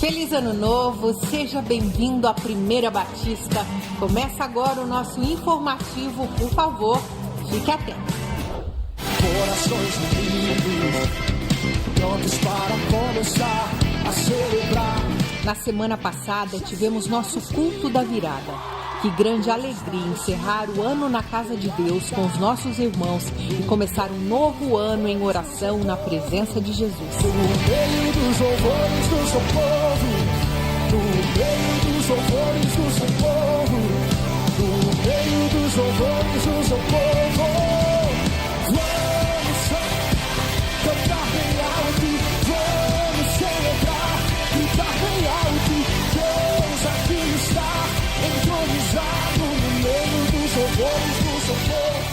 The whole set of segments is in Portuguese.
Feliz Ano Novo, seja bem-vindo à Primeira Batista. Começa agora o nosso informativo, por favor, fique atento. Corações unidos, prontos para começar a celebrar. Na semana passada tivemos nosso culto da virada. Que grande alegria encerrar o ano na casa de Deus com os nossos irmãos e começar um novo ano em oração na presença de Jesus. No meio dos louvores do seu povo, no meio dos louvores do seu povo, no meio dos louvores do seu povo. Vamos cantar bem alto, vamos celebrar, gritar bem alto. Deus aqui está entronizado no meio dos louvores do seu povo.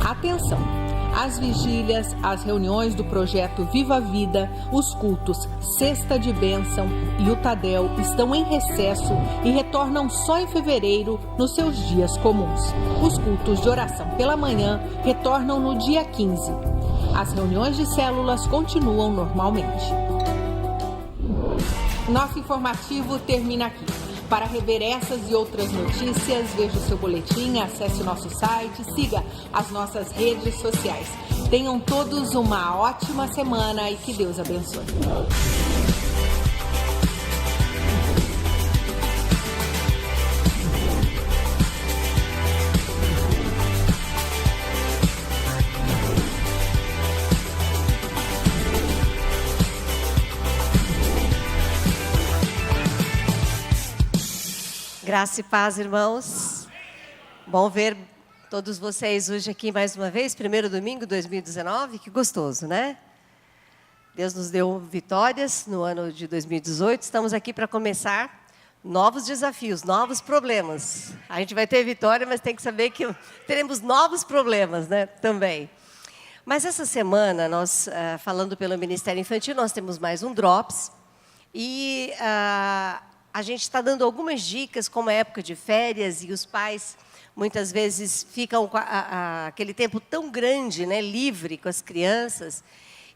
Atenção! As vigílias, as reuniões do projeto Viva a Vida, os cultos Sexta de Bênção e o Tadel estão em recesso e retornam só em fevereiro nos seus dias comuns. Os cultos de oração pela manhã retornam no dia 15. As reuniões de células continuam normalmente. Nosso informativo termina aqui. Para rever essas e outras notícias, veja o seu boletim, acesse o nosso site, siga as nossas redes sociais. Tenham todos uma ótima semana e que Deus abençoe. Graça e paz, irmãos. Bom ver todos vocês hoje aqui mais uma vez, primeiro domingo de 2019, que gostoso, né? Deus nos deu vitórias no ano de 2018, estamos aqui para começar novos desafios, novos problemas. A gente vai ter vitória, mas tem que saber que teremos novos problemas, né, também. Mas essa semana, nós, falando pelo Ministério Infantil, nós temos mais um Drops e a gente está dando algumas dicas, como é época de férias, e os pais, muitas vezes, ficam com aquele tempo tão grande, né, livre com as crianças.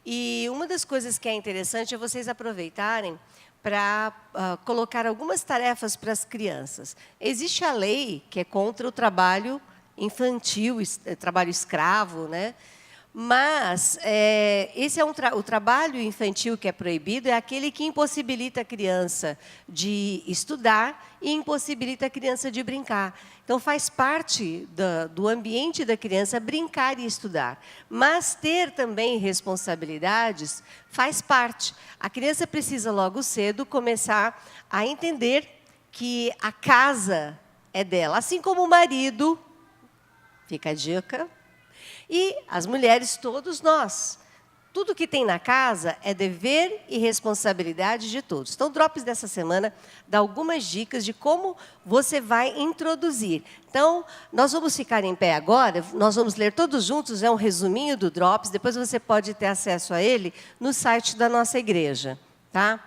E uma das coisas que é interessante é vocês aproveitarem para colocar algumas tarefas para as crianças. Existe a lei que é contra o trabalho infantil, trabalho escravo, né? Mas esse é o trabalho infantil que é proibido, é aquele que impossibilita a criança de estudar e impossibilita a criança de brincar. Então, faz parte do ambiente da criança brincar e estudar. Mas ter também responsabilidades faz parte. A criança precisa, logo cedo, começar a entender que a casa é dela. Assim como o marido, fica a dica, e as mulheres, todos nós. Tudo que tem na casa é dever e responsabilidade de todos. Então, o Drops dessa semana dá algumas dicas de como você vai introduzir. Então, nós vamos ficar em pé agora, nós vamos ler todos juntos, é um resuminho do Drops, depois você pode ter acesso a ele no site da nossa igreja, tá?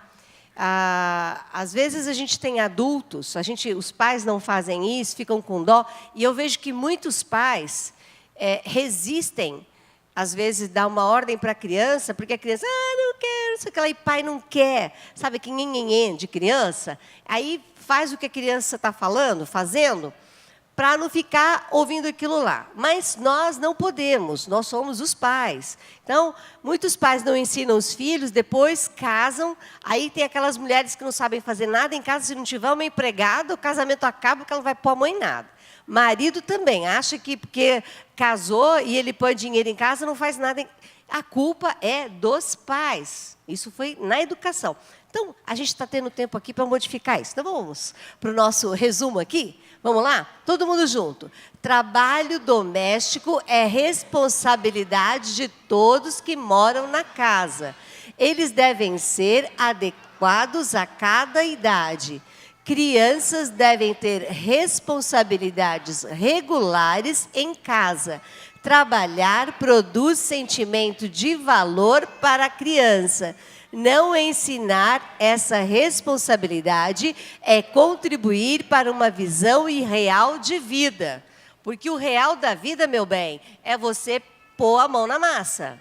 Às vezes a gente tem adultos, os pais não fazem isso, ficam com dó, e eu vejo que muitos pais resistem, às vezes, dá uma ordem para a criança, porque a criança, não quero, sei lá, e pai não quer, sabe, que nhenhenhen de criança, aí faz o que a criança está fazendo, para não ficar ouvindo aquilo lá. Mas nós não podemos, nós somos os pais. Então, muitos pais não ensinam os filhos, depois casam, aí tem aquelas mulheres que não sabem fazer nada em casa, se não tiver uma empregada, o casamento acaba porque ela não vai pôr a mão em nada. Marido também, acha que porque casou e ele põe dinheiro em casa, não faz nada. A culpa é dos pais. Isso foi na educação. Então, a gente está tendo tempo aqui para modificar isso. Então, vamos para o nosso resumo aqui? Vamos lá? Todo mundo junto. Trabalho doméstico é responsabilidade de todos que moram na casa. Eles devem ser adequados a cada idade. Crianças devem ter responsabilidades regulares em casa. Trabalhar produz sentimento de valor para a criança. Não ensinar essa responsabilidade é contribuir para uma visão irreal de vida. Porque o real da vida, meu bem, é você pôr a mão na massa.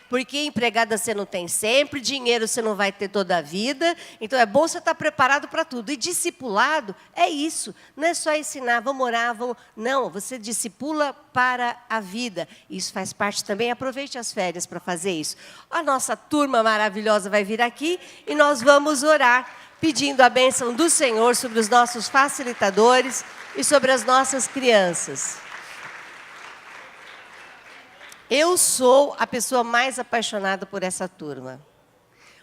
Porque empregada você não tem sempre, dinheiro você não vai ter toda a vida. Então é bom você estar preparado para tudo. E discipulado é isso. Não é só ensinar, vamos orar, vamos... Não, você discipula para a vida. Isso faz parte também. Aproveite as férias para fazer isso. A nossa turma maravilhosa vai vir aqui e nós vamos orar, pedindo a bênção do Senhor sobre os nossos facilitadores e sobre as nossas crianças. Eu sou a pessoa mais apaixonada por essa turma.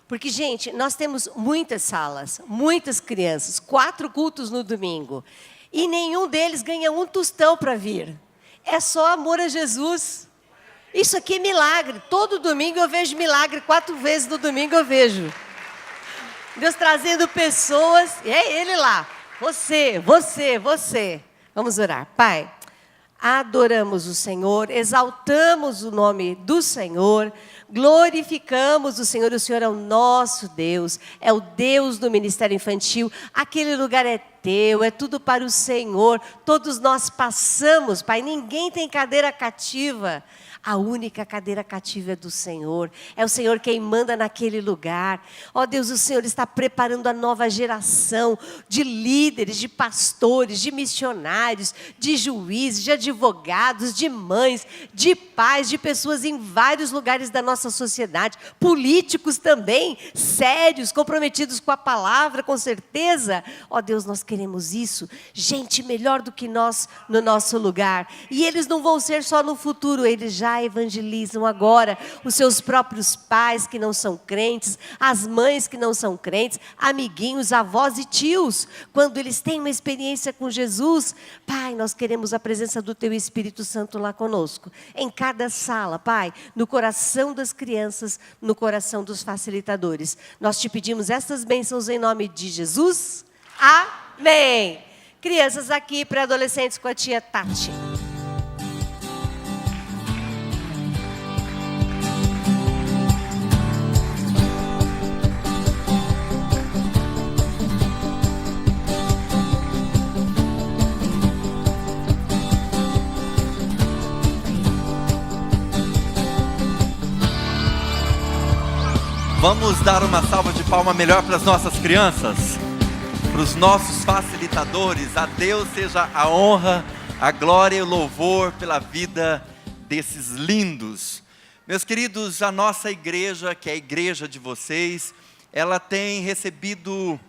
Porque, gente, nós temos muitas salas, muitas crianças, 4 cultos no domingo. E nenhum deles ganha um tostão para vir. É só amor a Jesus. Isso aqui é milagre. Todo domingo eu vejo milagre, 4 vezes no domingo eu vejo. Deus trazendo pessoas, e é Ele lá. Você. Vamos orar. Pai, adoramos o Senhor, exaltamos o nome do Senhor, glorificamos o Senhor é o nosso Deus, é o Deus do ministério infantil, aquele lugar é teu, é tudo para o Senhor, todos nós passamos, Pai, ninguém tem cadeira cativa. A única cadeira cativa é do Senhor. É o Senhor quem manda naquele lugar. Ó Deus, o Senhor está preparando a nova geração de líderes, de pastores, de missionários, de juízes, de advogados, de mães, de pais, de pessoas em vários lugares da nossa sociedade. Políticos também, sérios, comprometidos com a palavra, com certeza. Ó Deus, nós queremos isso. Gente melhor do que nós no nosso lugar. E eles não vão ser só no futuro, eles já evangelizam agora os seus próprios pais que não são crentes, as mães que não são crentes, amiguinhos, avós e tios. Quando eles têm uma experiência com Jesus, Pai, nós queremos a presença do Teu Espírito Santo lá conosco. Em cada sala, Pai, no coração das crianças, no coração dos facilitadores. Nós te pedimos essas bênçãos em nome de Jesus. Amém. Crianças aqui, pré-adolescentes com a tia Tati. Vamos dar uma salva de palmas melhor para as nossas crianças, para os nossos facilitadores. A Deus seja a honra, a glória e o louvor pela vida desses lindos. Meus queridos, a nossa igreja, que é a igreja de vocês, ela tem recebido,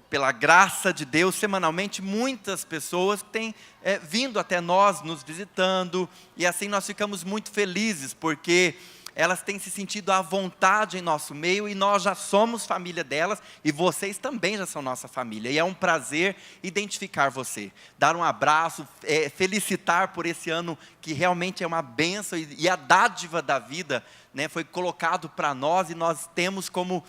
pela graça de Deus, semanalmente, muitas pessoas que têm vindo até nós, nos visitando, e assim nós ficamos muito felizes, porque elas têm se sentido à vontade em nosso meio e nós já somos família delas e vocês também já são nossa família. E é um prazer identificar você, dar um abraço, felicitar por esse ano que realmente é uma bênção e a dádiva da vida, né, foi colocado para nós e nós temos como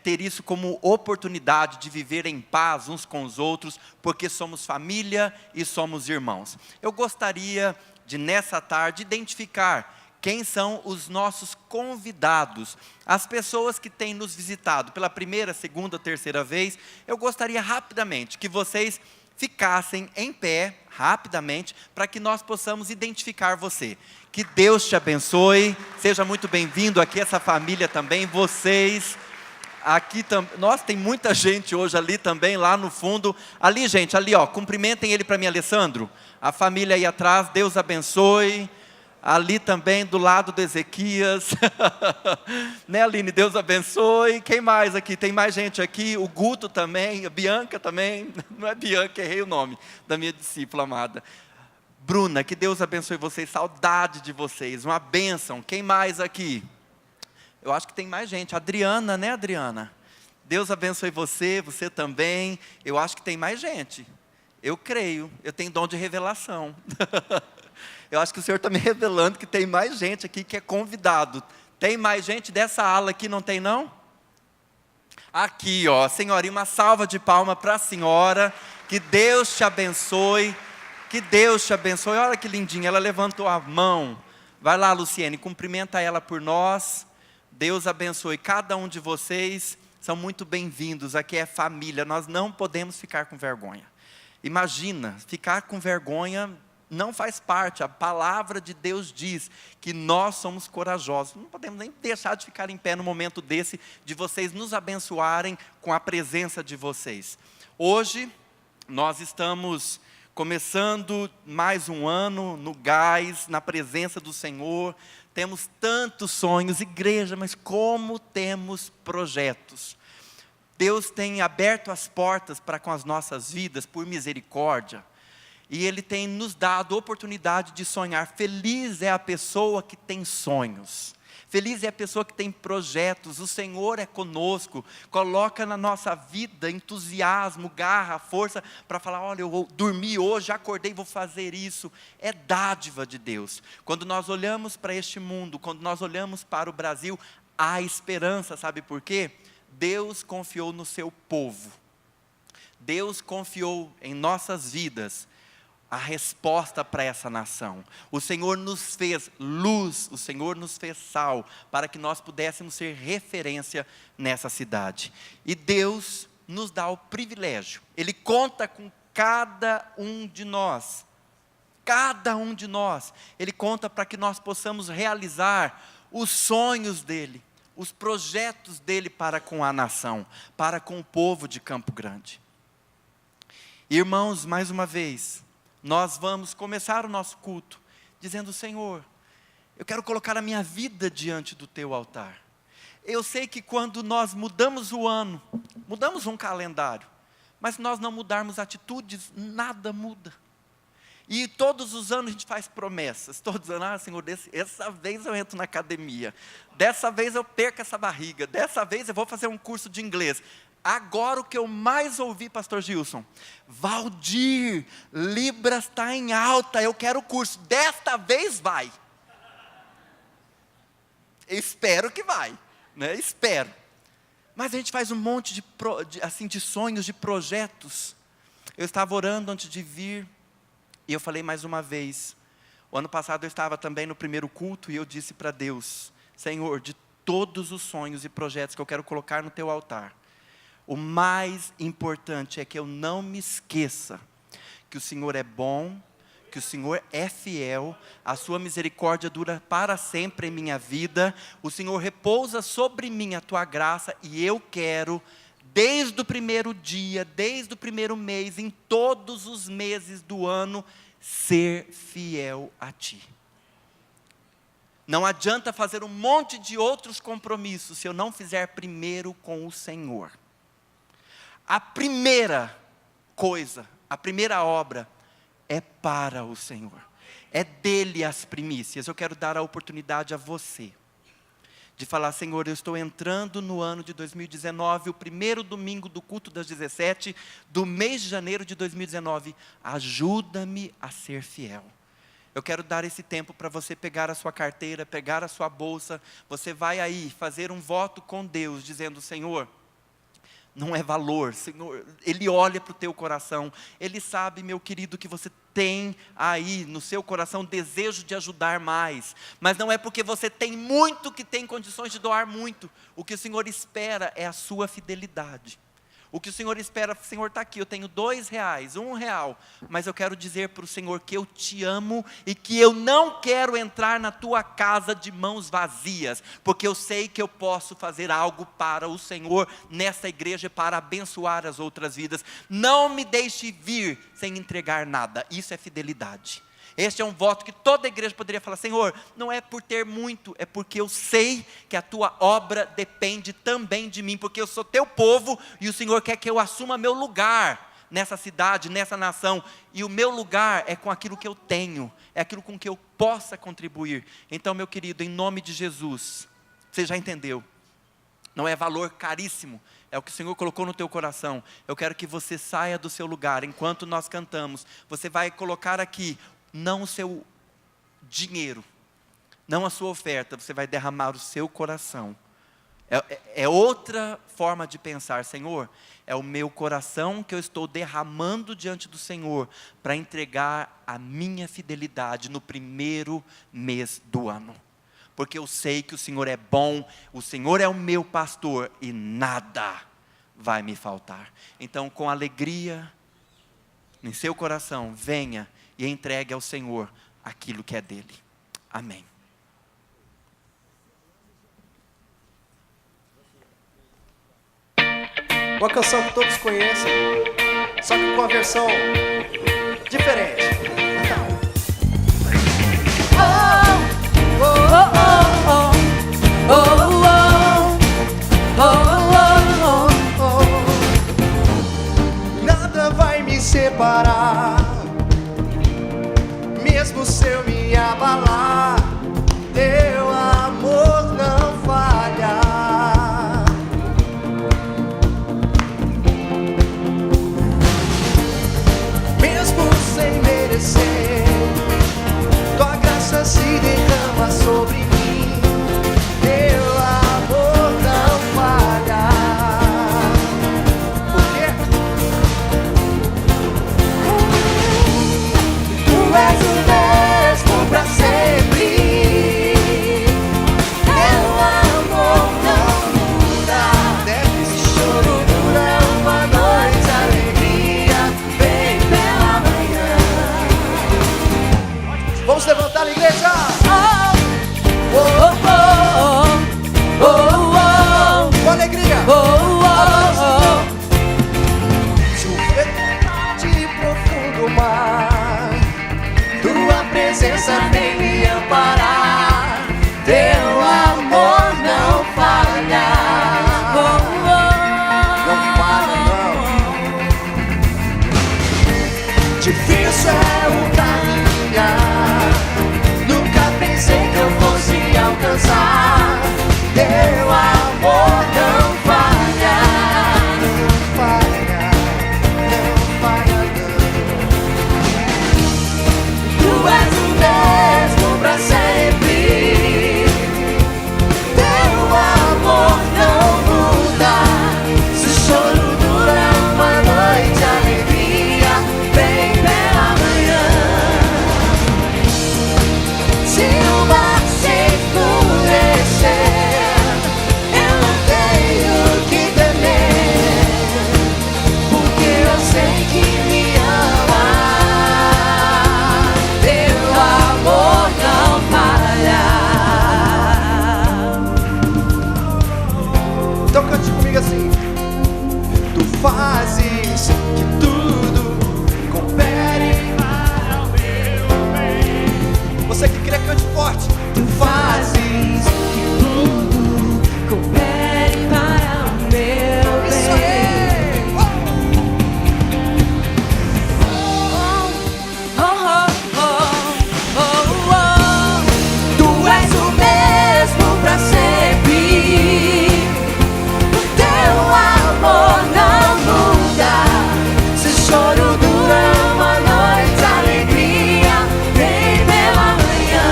ter isso como oportunidade de viver em paz uns com os outros, porque somos família e somos irmãos. Eu gostaria de nessa tarde identificar quem são os nossos convidados, as pessoas que têm nos visitado pela primeira, segunda, terceira vez. Eu gostaria rapidamente que vocês ficassem em pé, rapidamente, para que nós possamos identificar você. Que Deus te abençoe, seja muito bem-vindo aqui, essa família também, vocês. Aqui nós tem muita gente hoje ali também, lá no fundo. Ali, gente, ali, ó, cumprimentem ele para mim, Alessandro. A família aí atrás, Deus abençoe. Ali também, do lado do Ezequias. Né, Aline? Deus abençoe. Quem mais aqui? Tem mais gente aqui. O Guto também. A Bianca também. Não é Bianca, errei o nome da minha discípula amada. Bruna, que Deus abençoe vocês. Saudade de vocês. Uma bênção. Quem mais aqui? Eu acho que tem mais gente. Adriana, né, Adriana? Deus abençoe você, você também. Eu acho que tem mais gente. Eu creio. Eu tenho dom de revelação. Eu acho que o Senhor está me revelando que tem mais gente aqui que é convidado. Tem mais gente dessa ala aqui, não tem não? Aqui, ó, senhorinha, uma salva de palmas para a senhora. Que Deus te abençoe. Que Deus te abençoe. Olha que lindinha, ela levantou a mão. Vai lá, Luciene, cumprimenta ela por nós. Deus abençoe cada um de vocês. São muito bem-vindos. Aqui é família. Nós não podemos ficar com vergonha. Imagina, ficar com vergonha não faz parte. A palavra de Deus diz que nós somos corajosos. Não podemos nem deixar de ficar em pé no momento desse, de vocês nos abençoarem com a presença de vocês. Hoje, nós estamos começando mais um ano no gás, na presença do Senhor. Temos tantos sonhos, igreja, mas como temos projetos. Deus tem aberto as portas para com as nossas vidas, por misericórdia. E Ele tem nos dado a oportunidade de sonhar. Feliz é a pessoa que tem sonhos. Feliz é a pessoa que tem projetos. O Senhor é conosco. Coloca na nossa vida entusiasmo, garra, força para falar, olha, eu vou dormir hoje, acordei, vou fazer isso. É dádiva de Deus. Quando nós olhamos para este mundo, quando nós olhamos para o Brasil, há esperança, sabe por quê? Deus confiou no seu povo. Deus confiou em nossas vidas a resposta para essa nação. O Senhor nos fez luz, o Senhor nos fez sal, para que nós pudéssemos ser referência nessa cidade. E Deus nos dá o privilégio, Ele conta com cada um de nós. Cada um de nós, Ele conta para que nós possamos realizar os sonhos dEle, os projetos dEle para com a nação, para com o povo de Campo Grande. Irmãos, mais uma vez, nós vamos começar o nosso culto dizendo, Senhor, eu quero colocar a minha vida diante do Teu altar. Eu sei que quando nós mudamos o ano, mudamos um calendário, mas se nós não mudarmos atitudes, nada muda. E todos os anos a gente faz promessas, todos os anos, Senhor, dessa vez eu entro na academia, dessa vez eu perco essa barriga, dessa vez eu vou fazer um curso de inglês. Agora o que eu mais ouvi, pastor Gilson, Valdir, Libras está em alta, eu quero o curso, desta vez vai. Espero que vai, né? Espero. Mas a gente faz um monte de sonhos, de projetos. Eu estava orando antes de vir, e eu falei mais uma vez, o ano passado eu estava também no primeiro culto, e eu disse para Deus, Senhor, de todos os sonhos e projetos que eu quero colocar no Teu altar, o mais importante é que eu não me esqueça que o Senhor é bom, que o Senhor é fiel, a sua misericórdia dura para sempre em minha vida, o Senhor repousa sobre mim a Tua graça, e eu quero, desde o primeiro dia, desde o primeiro mês, em todos os meses do ano, ser fiel a Ti. Não adianta fazer um monte de outros compromissos, se eu não fizer primeiro com o Senhor. A primeira coisa, a primeira obra é para o Senhor. É dele as primícias. Eu quero dar a oportunidade a você de falar, Senhor, eu estou entrando no ano de 2019, o primeiro domingo do culto das 17, do mês de janeiro de 2019. Ajuda-me a ser fiel. Eu quero dar esse tempo para você pegar a sua carteira, pegar a sua bolsa. Você vai aí fazer um voto com Deus, dizendo, Senhor, não é valor, Senhor, Ele olha para o teu coração, Ele sabe, meu querido, que você tem aí no seu coração desejo de ajudar mais, mas não é porque você tem muito que tem condições de doar muito. O que o Senhor espera é a sua fidelidade. O que o Senhor espera, Senhor, está aqui, eu tenho R$2, R$1, mas eu quero dizer para o Senhor que eu te amo e que eu não quero entrar na tua casa de mãos vazias, porque eu sei que eu posso fazer algo para o Senhor nessa igreja para abençoar as outras vidas. Não me deixe vir sem entregar nada, isso é fidelidade. Este é um voto que toda a igreja poderia falar, Senhor, não é por ter muito, é porque eu sei que a Tua obra depende também de mim, porque eu sou Teu povo e o Senhor quer que eu assuma meu lugar nessa cidade, nessa nação, e o meu lugar é com aquilo que eu tenho, é aquilo com que eu possa contribuir. Então, meu querido, em nome de Jesus, você já entendeu, não é valor caríssimo, é o que o Senhor colocou no teu coração. Eu quero que você saia do seu lugar, enquanto nós cantamos, você vai colocar aqui, não o seu dinheiro, não a sua oferta, você vai derramar o seu coração É outra forma de pensar. Senhor, é o meu coração que eu estou derramando diante do Senhor para entregar a minha fidelidade no primeiro mês do ano. Porque eu sei que o Senhor é bom, o Senhor é o meu pastor e nada vai me faltar. Então, com alegria em seu coração, venha e entregue ao Senhor aquilo que é dele. Amém. Uma canção que todos conhecem, só que com uma versão diferente. Nada vai me separar, mesmo se eu me abalar, teu amor não falha. Mesmo sem merecer, tua graça se derrama sobre mim, teu amor não falha. Por quê? Tu és o mesmo pra sempre, teu amor não muda. Esse choro dura uma noite, a alegria vem pela manhã. Vamos levantar a igreja! Com alegria! De profundo mar, tua presença vem me amparar, teu amor não falha. Não falha, não. Difícil é o caminhar, nunca pensei que eu fosse alcançar, teu amor não falha. Não falha, não falha, não. Tu és o mesmo pra sempre, teu amor não muda. Se o choro dura uma noite, a alegria vem pela manhã. Se o mar se enfurecer, eu não tenho que temer, porque eu sei que me ama, teu amor não falha. Então cante comigo assim. Tu fazes que tudo coopere para o meu bem. Você que crê, cante forte. Tu fazes que tudo coopere para o meu bem. Isso aí! Tu és o mesmo pra sempre, teu amor não muda. Se o choro dura uma noite, a alegria vem pela manhã.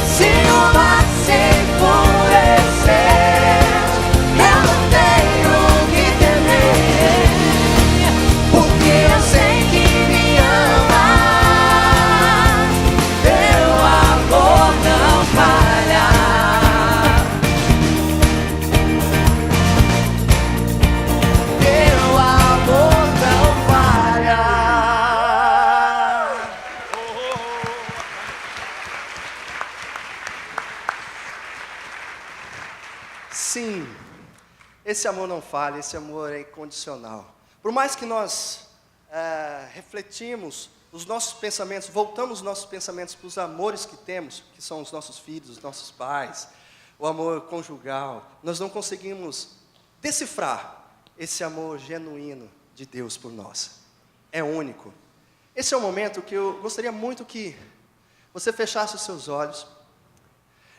Se o mar se enfurecer, eu não tenho que temer, porque eu sei que me ama, teu amor não falha. Teu amor não falha. Sim, esse amor não falha, esse amor é incondicional. Por mais que nós refletimos os nossos pensamentos, voltamos os nossos pensamentos para os amores que temos, que são os nossos filhos, os nossos pais, o amor conjugal, nós não conseguimos decifrar esse amor genuíno de Deus por nós. É único. Esse é o momento que eu gostaria muito que você fechasse os seus olhos.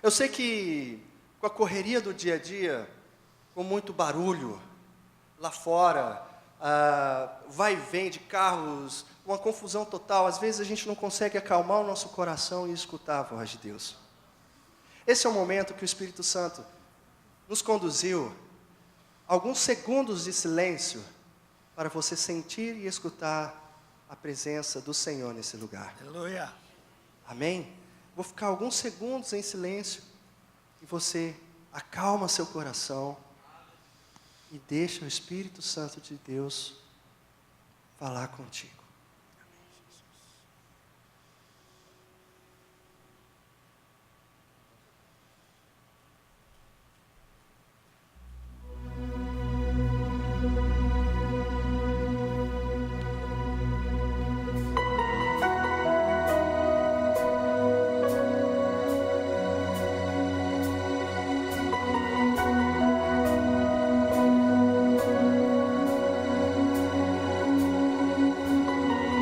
Eu sei que com a correria do dia a dia, com muito barulho lá fora, vai e vem de carros, uma confusão total, às vezes a gente não consegue acalmar o nosso coração e escutar a voz de Deus. esse é o momento que o Espírito Santo nos conduziu, alguns segundos de silêncio, para você sentir e escutar a presença do Senhor nesse lugar. Aleluia. Amém? Vou ficar alguns segundos em silêncio e você acalma seu coração e deixa o Espírito Santo de Deus falar contigo.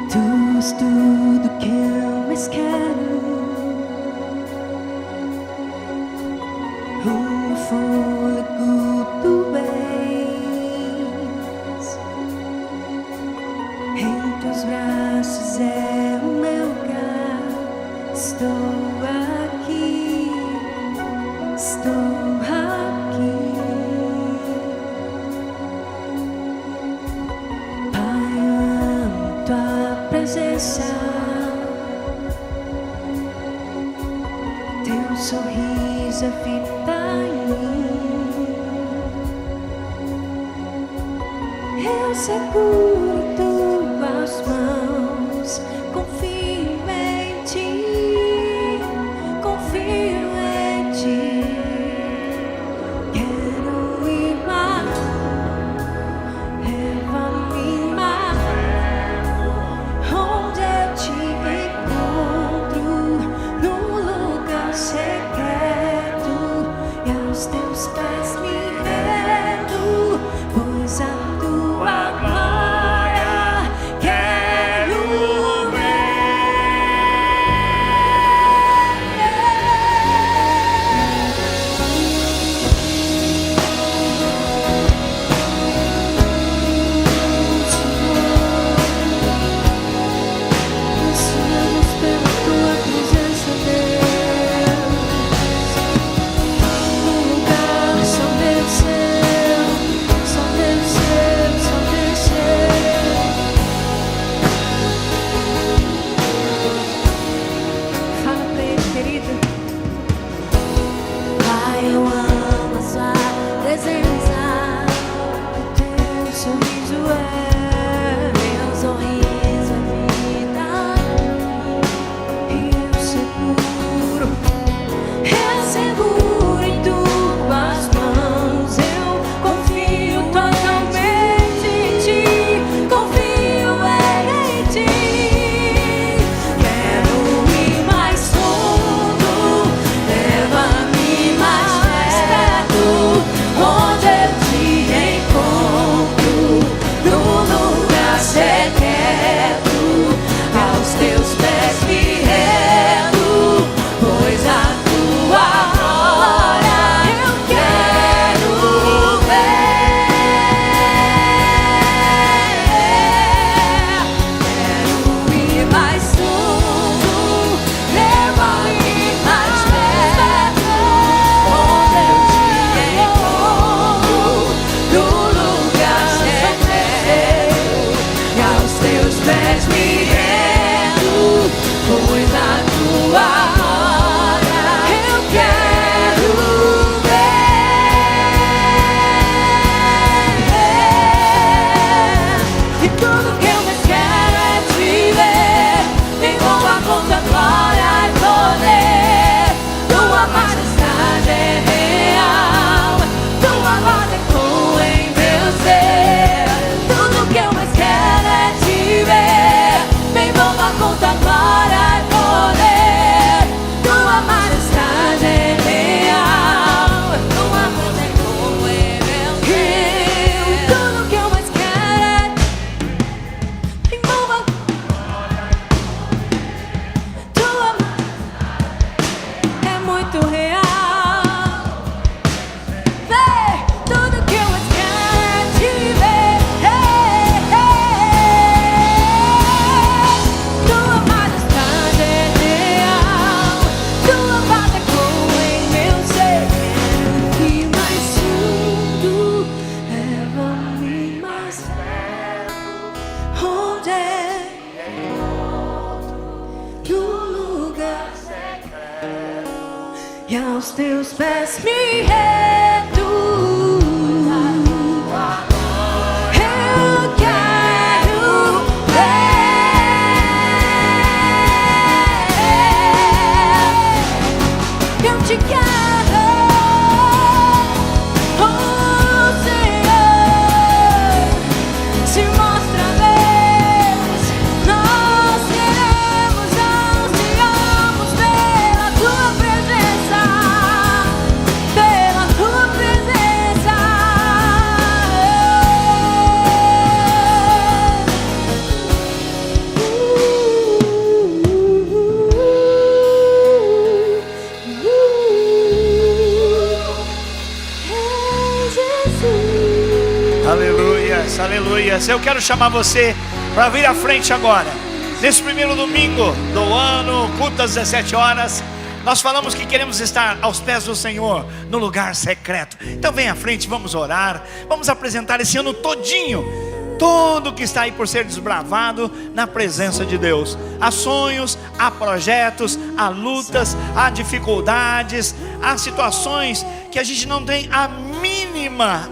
Tu és tudo que eu mais quero, o fôlego tu és, em teus braços é o meu lugar. Estou aqui, estou aqui. Pai, amo tua presença, teu sorriso é vida em mim. Eu seguro tuas mãos, confio em ti, confio em ti. Quero ir mais, leva-me mais, onde eu te encontro, num lugar secreto, e aos teus pés me rendo, pois a tua glória quero ver. Ansiamos pela tua presença, Deus, num lugar teus pés me rendo. Eu quero ver. Eu te quero. Aleluias. Eu quero chamar você para vir à frente agora. Nesse primeiro domingo do ano, culto às 17 horas, nós falamos que queremos estar aos pés do Senhor, no lugar secreto. Então vem à frente, vamos orar. Vamos apresentar esse ano todinho, tudo que está aí por ser desbravado na presença de Deus. Há sonhos, há projetos, há lutas, há dificuldades, há situações que a gente não tem a mínima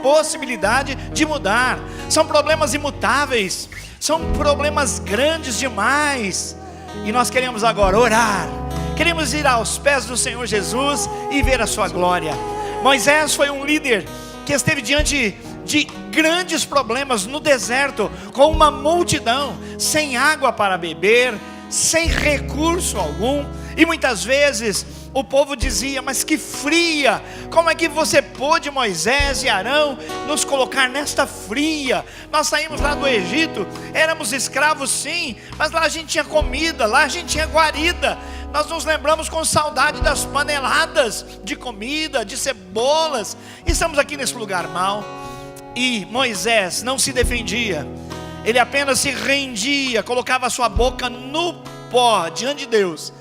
possibilidade de mudar. São problemas imutáveis, são problemas grandes demais. E nós queremos agora orar, queremos ir aos pés do Senhor Jesus e ver a sua glória. Moisés foi um líder que esteve diante de grandes problemas no deserto, com uma multidão, sem água para beber, sem recurso algum. E muitas vezes o povo dizia: mas que fria, como é que você pôde, Moisés e Arão, nos colocar nesta fria? Nós saímos lá do Egito, éramos escravos sim, mas lá a gente tinha comida, lá a gente tinha guarida. Nós nos lembramos com saudade das paneladas de comida, de cebolas. Estamos aqui nesse lugar mau. E Moisés não se defendia, ele apenas se rendia, colocava a sua boca no pó diante de Deus,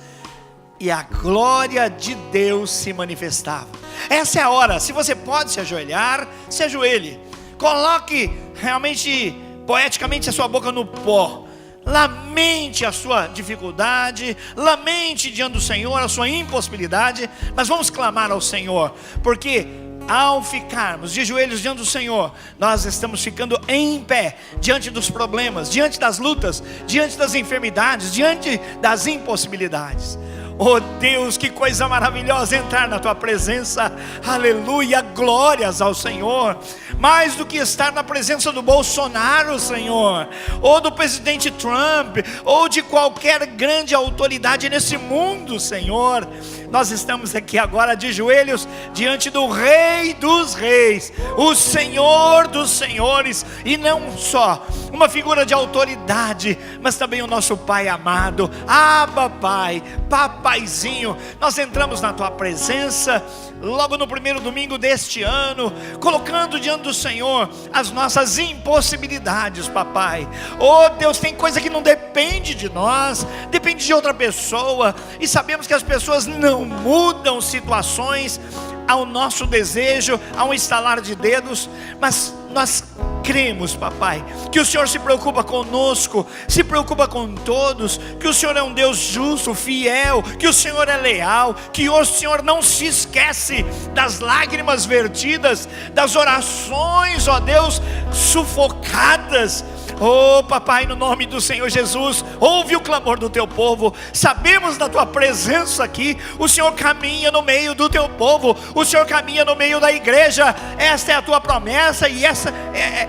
e a glória de Deus se manifestava. Essa é a hora. Se você pode se ajoelhar, se ajoelhe, coloque realmente, poeticamente, a sua boca no pó. Lamente a sua dificuldade, lamente diante do Senhor a sua impossibilidade, mas vamos clamar ao Senhor, porque ao ficarmos de joelhos diante do Senhor, nós estamos ficando em pé diante dos problemas, diante das lutas, diante das enfermidades, diante das impossibilidades. Oh Deus, que coisa maravilhosa entrar na tua presença. Aleluia, glórias ao Senhor. Mais do que estar na presença do Bolsonaro, Senhor, ou do presidente Trump, ou de qualquer grande autoridade nesse mundo, Senhor, nós estamos aqui agora de joelhos diante do Rei dos Reis, o Senhor dos Senhores, e não só uma figura de autoridade, mas também o nosso Pai amado. Abba Pai, Papaizinho, nós entramos na tua presença logo no primeiro domingo deste ano, colocando diante do Senhor as nossas impossibilidades, papai. Oh Deus, tem coisa que não depende de nós, depende de outra pessoa, e sabemos que as pessoas não mudam situações ao nosso desejo, ao estalar de dedos, mas nós cremos, papai, que o Senhor se preocupa conosco, se preocupa com todos, que o Senhor é um Deus justo, fiel, que o Senhor é leal, que o Senhor não se esquece das lágrimas vertidas, das orações, ó Deus, sufocadas. Oh papai, no nome do Senhor Jesus, ouve o clamor do teu povo. Sabemos da tua presença aqui. O Senhor caminha no meio do teu povo, o Senhor caminha no meio da igreja. Esta é a tua promessa e essa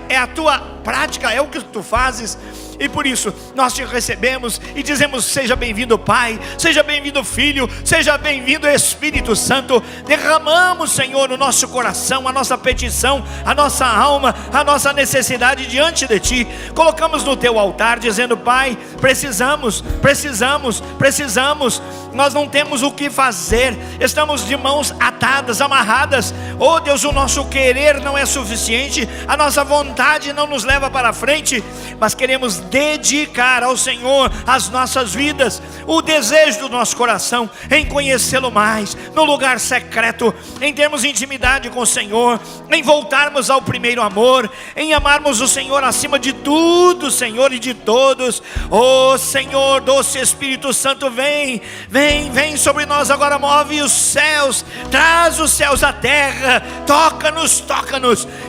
é a tua prática, é o que tu fazes. E por isso nós te recebemos e dizemos: seja bem-vindo Pai, seja bem-vindo Filho, seja bem-vindo Espírito Santo. Derramamos, Senhor, o nosso coração, a nossa petição, a nossa alma, a nossa necessidade diante de Ti. Colocamos no Teu altar dizendo: Pai, precisamos, nós não temos o que fazer, estamos de mãos atadas, amarradas. Oh Deus, o nosso querer não é suficiente, a nossa vontade não nos leva para frente, mas queremos dedicar ao Senhor as nossas vidas, o desejo do nosso coração em conhecê-lo mais, no lugar secreto, em termos intimidade com o Senhor, em voltarmos ao primeiro amor, em amarmos o Senhor acima de tudo, Senhor, e de todos. Oh Senhor, doce Espírito Santo, vem sobre nós agora, move os céus, traz os céus à terra, toca-nos.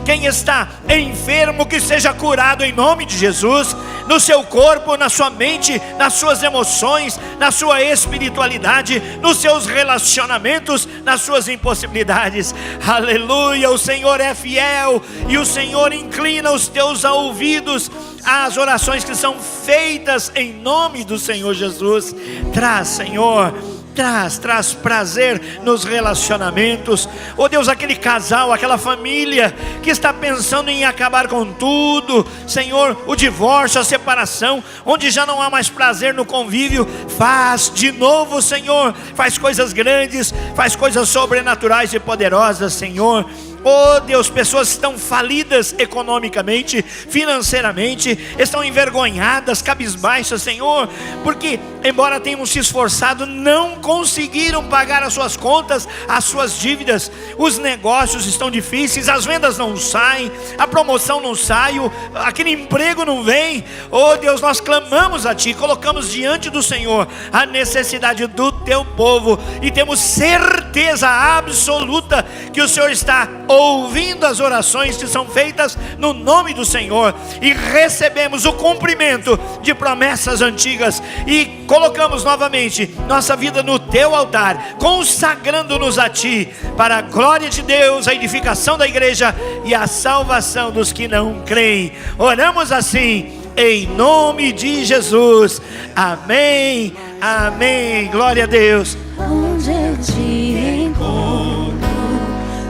Quem está enfermo, que seja curado em nome de Jesus, no seu corpo, na sua mente, nas suas emoções, na sua espiritualidade, nos seus relacionamentos, nas suas impossibilidades. Aleluia, o Senhor é fiel e o Senhor inclina os teus ouvidos às orações que são feitas em nome do Senhor Jesus. Traz, Senhor, traz prazer nos relacionamentos. Oh Deus, aquele casal, aquela família que está pensando em acabar com tudo, Senhor, o divórcio, a separação, onde já não há mais prazer no convívio, faz de novo, Senhor, faz coisas grandes, faz coisas sobrenaturais e poderosas, Senhor. Oh Deus, pessoas estão falidas economicamente, financeiramente, estão envergonhadas, cabisbaixas, Senhor, porque embora tenham se esforçado, não conseguiram pagar as suas contas, as suas dívidas. Os negócios estão difíceis, as vendas não saem, a promoção não sai, aquele emprego não vem. Oh Deus, nós clamamos a Ti, colocamos diante do Senhor a necessidade do Teu povo, e temos certeza absoluta que o Senhor está ouvindo as orações que são feitas no nome do Senhor, e recebemos o cumprimento de promessas antigas, e colocamos novamente nossa vida no Teu altar, consagrando-nos a Ti, para a glória de Deus, a edificação da igreja e a salvação dos que não creem. Oramos assim em nome de Jesus, amém, amém, glória a Deus. Onde eu te encontro,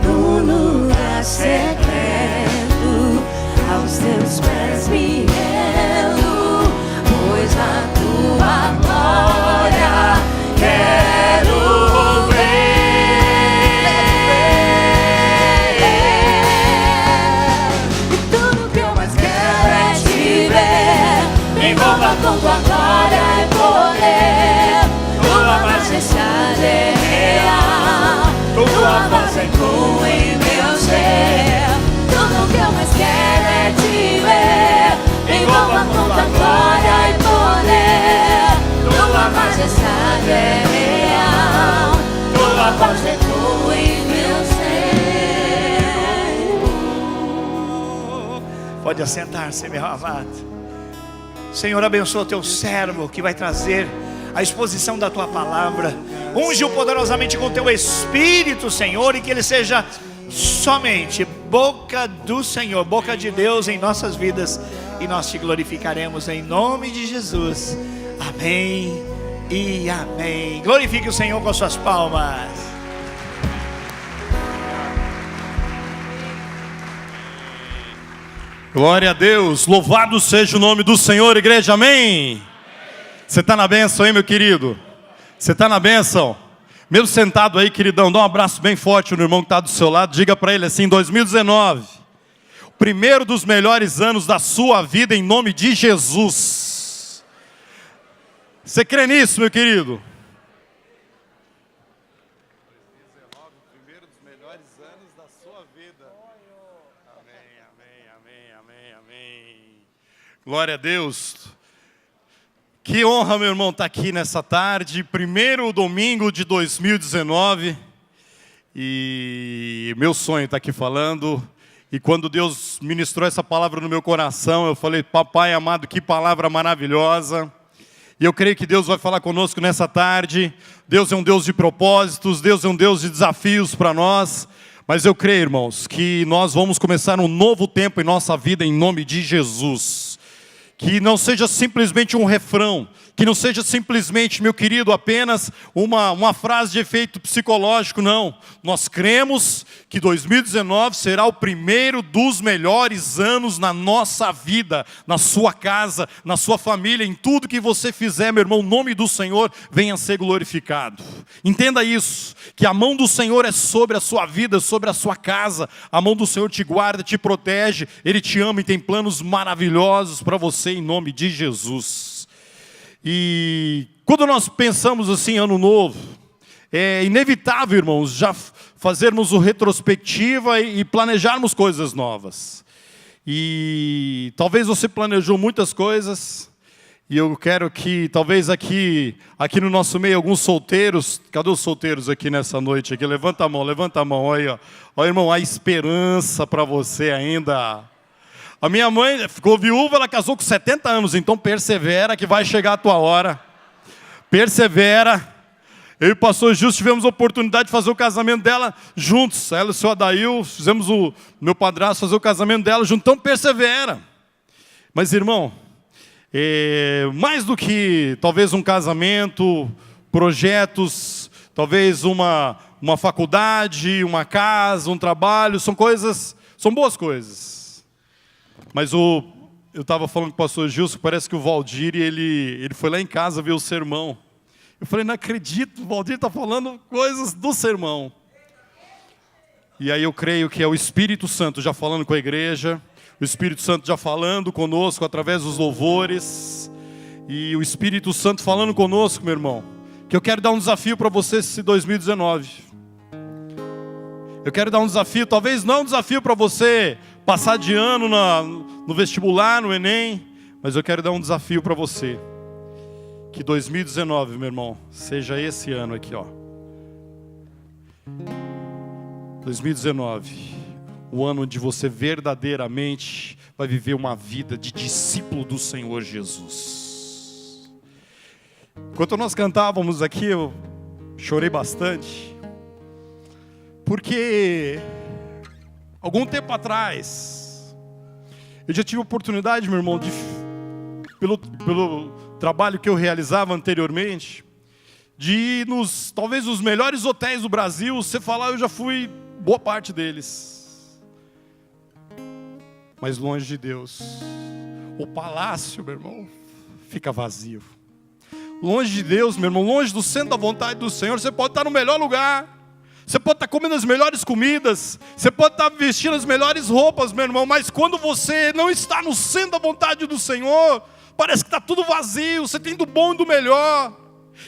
no lugar secreto, aos teus pés me rendo, pois a tua glória quero ver. E tudo que eu mais quero é te ver, me envolva com tua glória e poder. Tua majestade é real, tua voz ecoa em meu ser. Tudo que eu mais quero é te ver, me envolva com tua glória e poder. Tua majestade é real, tua voz ecoa em meu ser. Pode assentar-se, meu amado. Senhor, abençoa o teu servo que vai trazer a exposição da tua palavra. Unge-o poderosamente com o teu Espírito, Senhor, e que ele seja somente boca do Senhor, boca de Deus em nossas vidas, e nós te glorificaremos em nome de Jesus. Amém e amém. Glorifique o Senhor com as suas palmas. Glória a Deus, louvado seja o nome do Senhor, igreja, amém? Você está na bênção aí, meu querido? Você está na bênção? Mesmo sentado aí, queridão, dá um abraço bem forte no irmão que está do seu lado, diga para ele assim: 2019, o primeiro dos melhores anos da sua vida em nome de Jesus. Você crê nisso, meu querido? 2019, o primeiro dos melhores anos da sua vida. Amém. Glória a Deus. Que honra, meu irmão, estar aqui nessa tarde, primeiro domingo de 2019, e meu sonho está aqui falando. E quando Deus ministrou essa palavra no meu coração, eu falei: papai amado, que palavra maravilhosa. E eu creio que Deus vai falar conosco nessa tarde. Deus é um Deus de propósitos, Deus é um Deus de desafios para nós. Mas eu creio, irmãos, que nós vamos começar um novo tempo em nossa vida em nome de Jesus. Que não seja simplesmente um refrão, que não seja simplesmente, meu querido, apenas uma frase de efeito psicológico, não. Nós cremos que 2019 será o primeiro dos melhores anos na nossa vida, na sua casa, na sua família, em tudo que você fizer, meu irmão, o nome do Senhor venha a ser glorificado. Entenda isso, que a mão do Senhor é sobre a sua vida, sobre a sua casa. A mão do Senhor te guarda, te protege, Ele te ama e tem planos maravilhosos para você você em nome de Jesus. E quando nós pensamos assim, ano novo, é inevitável, irmãos, já fazermos o retrospectiva e planejarmos coisas novas. E talvez você planejou muitas coisas, e eu quero que, talvez aqui no nosso meio, alguns solteiros, cadê os solteiros aqui nessa noite? Aqui? Levanta a mão, olha aí, ó, irmão, há esperança para você ainda. A minha mãe ficou viúva, ela casou com 70 anos, então persevera que vai chegar a tua hora. Persevera. Eu e o pastor Justo tivemos a oportunidade de fazer o casamento dela juntos. Ela e o seu Adail, fizemos o meu padrasto fazer o casamento dela junto. Então persevera. Mas irmão, mais do que talvez um casamento, projetos, talvez uma faculdade, uma casa, um trabalho, são boas coisas. Mas eu estava falando com o pastor Gilson, parece que o Valdir, ele foi lá em casa ver o sermão. Eu falei, não acredito, o Valdir está falando coisas do sermão. E aí eu creio que é o Espírito Santo já falando com a igreja, o Espírito Santo já falando conosco através dos louvores, e o Espírito Santo falando conosco, meu irmão, que eu quero dar um desafio para você esse 2019. Eu quero dar um desafio, talvez não um desafio para você passar de ano no vestibular, no Enem, mas eu quero dar um desafio para você. Que 2019, meu irmão, seja esse ano aqui, ó. 2019, o ano onde você verdadeiramente vai viver uma vida de discípulo do Senhor Jesus. Enquanto nós cantávamos aqui, eu chorei bastante, porque algum tempo atrás, eu já tive a oportunidade, meu irmão, pelo trabalho que eu realizava anteriormente, de ir talvez os melhores hotéis do Brasil. Você falar, eu já fui boa parte deles. Mas longe de Deus, o palácio, meu irmão, fica vazio. Longe de Deus, meu irmão, longe do centro da vontade do Senhor. Você pode estar no melhor lugar, você pode estar comendo as melhores comidas, você pode estar vestindo as melhores roupas, meu irmão, mas quando você não está no centro da vontade do Senhor, parece que está tudo vazio. Você tem do bom e do melhor.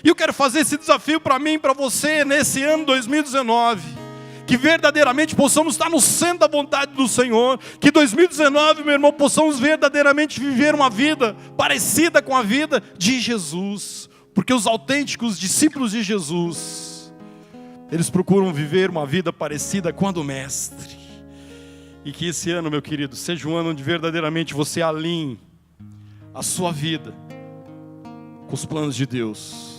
E eu quero fazer esse desafio para mim e para você nesse ano 2019. Que verdadeiramente possamos estar no centro da vontade do Senhor. Que 2019, meu irmão, possamos verdadeiramente viver uma vida parecida com a vida de Jesus. Porque os autênticos discípulos de Jesus, eles procuram viver uma vida parecida com a do Mestre. E que esse ano, meu querido, seja um ano onde verdadeiramente você alinhe a sua vida com os planos de Deus.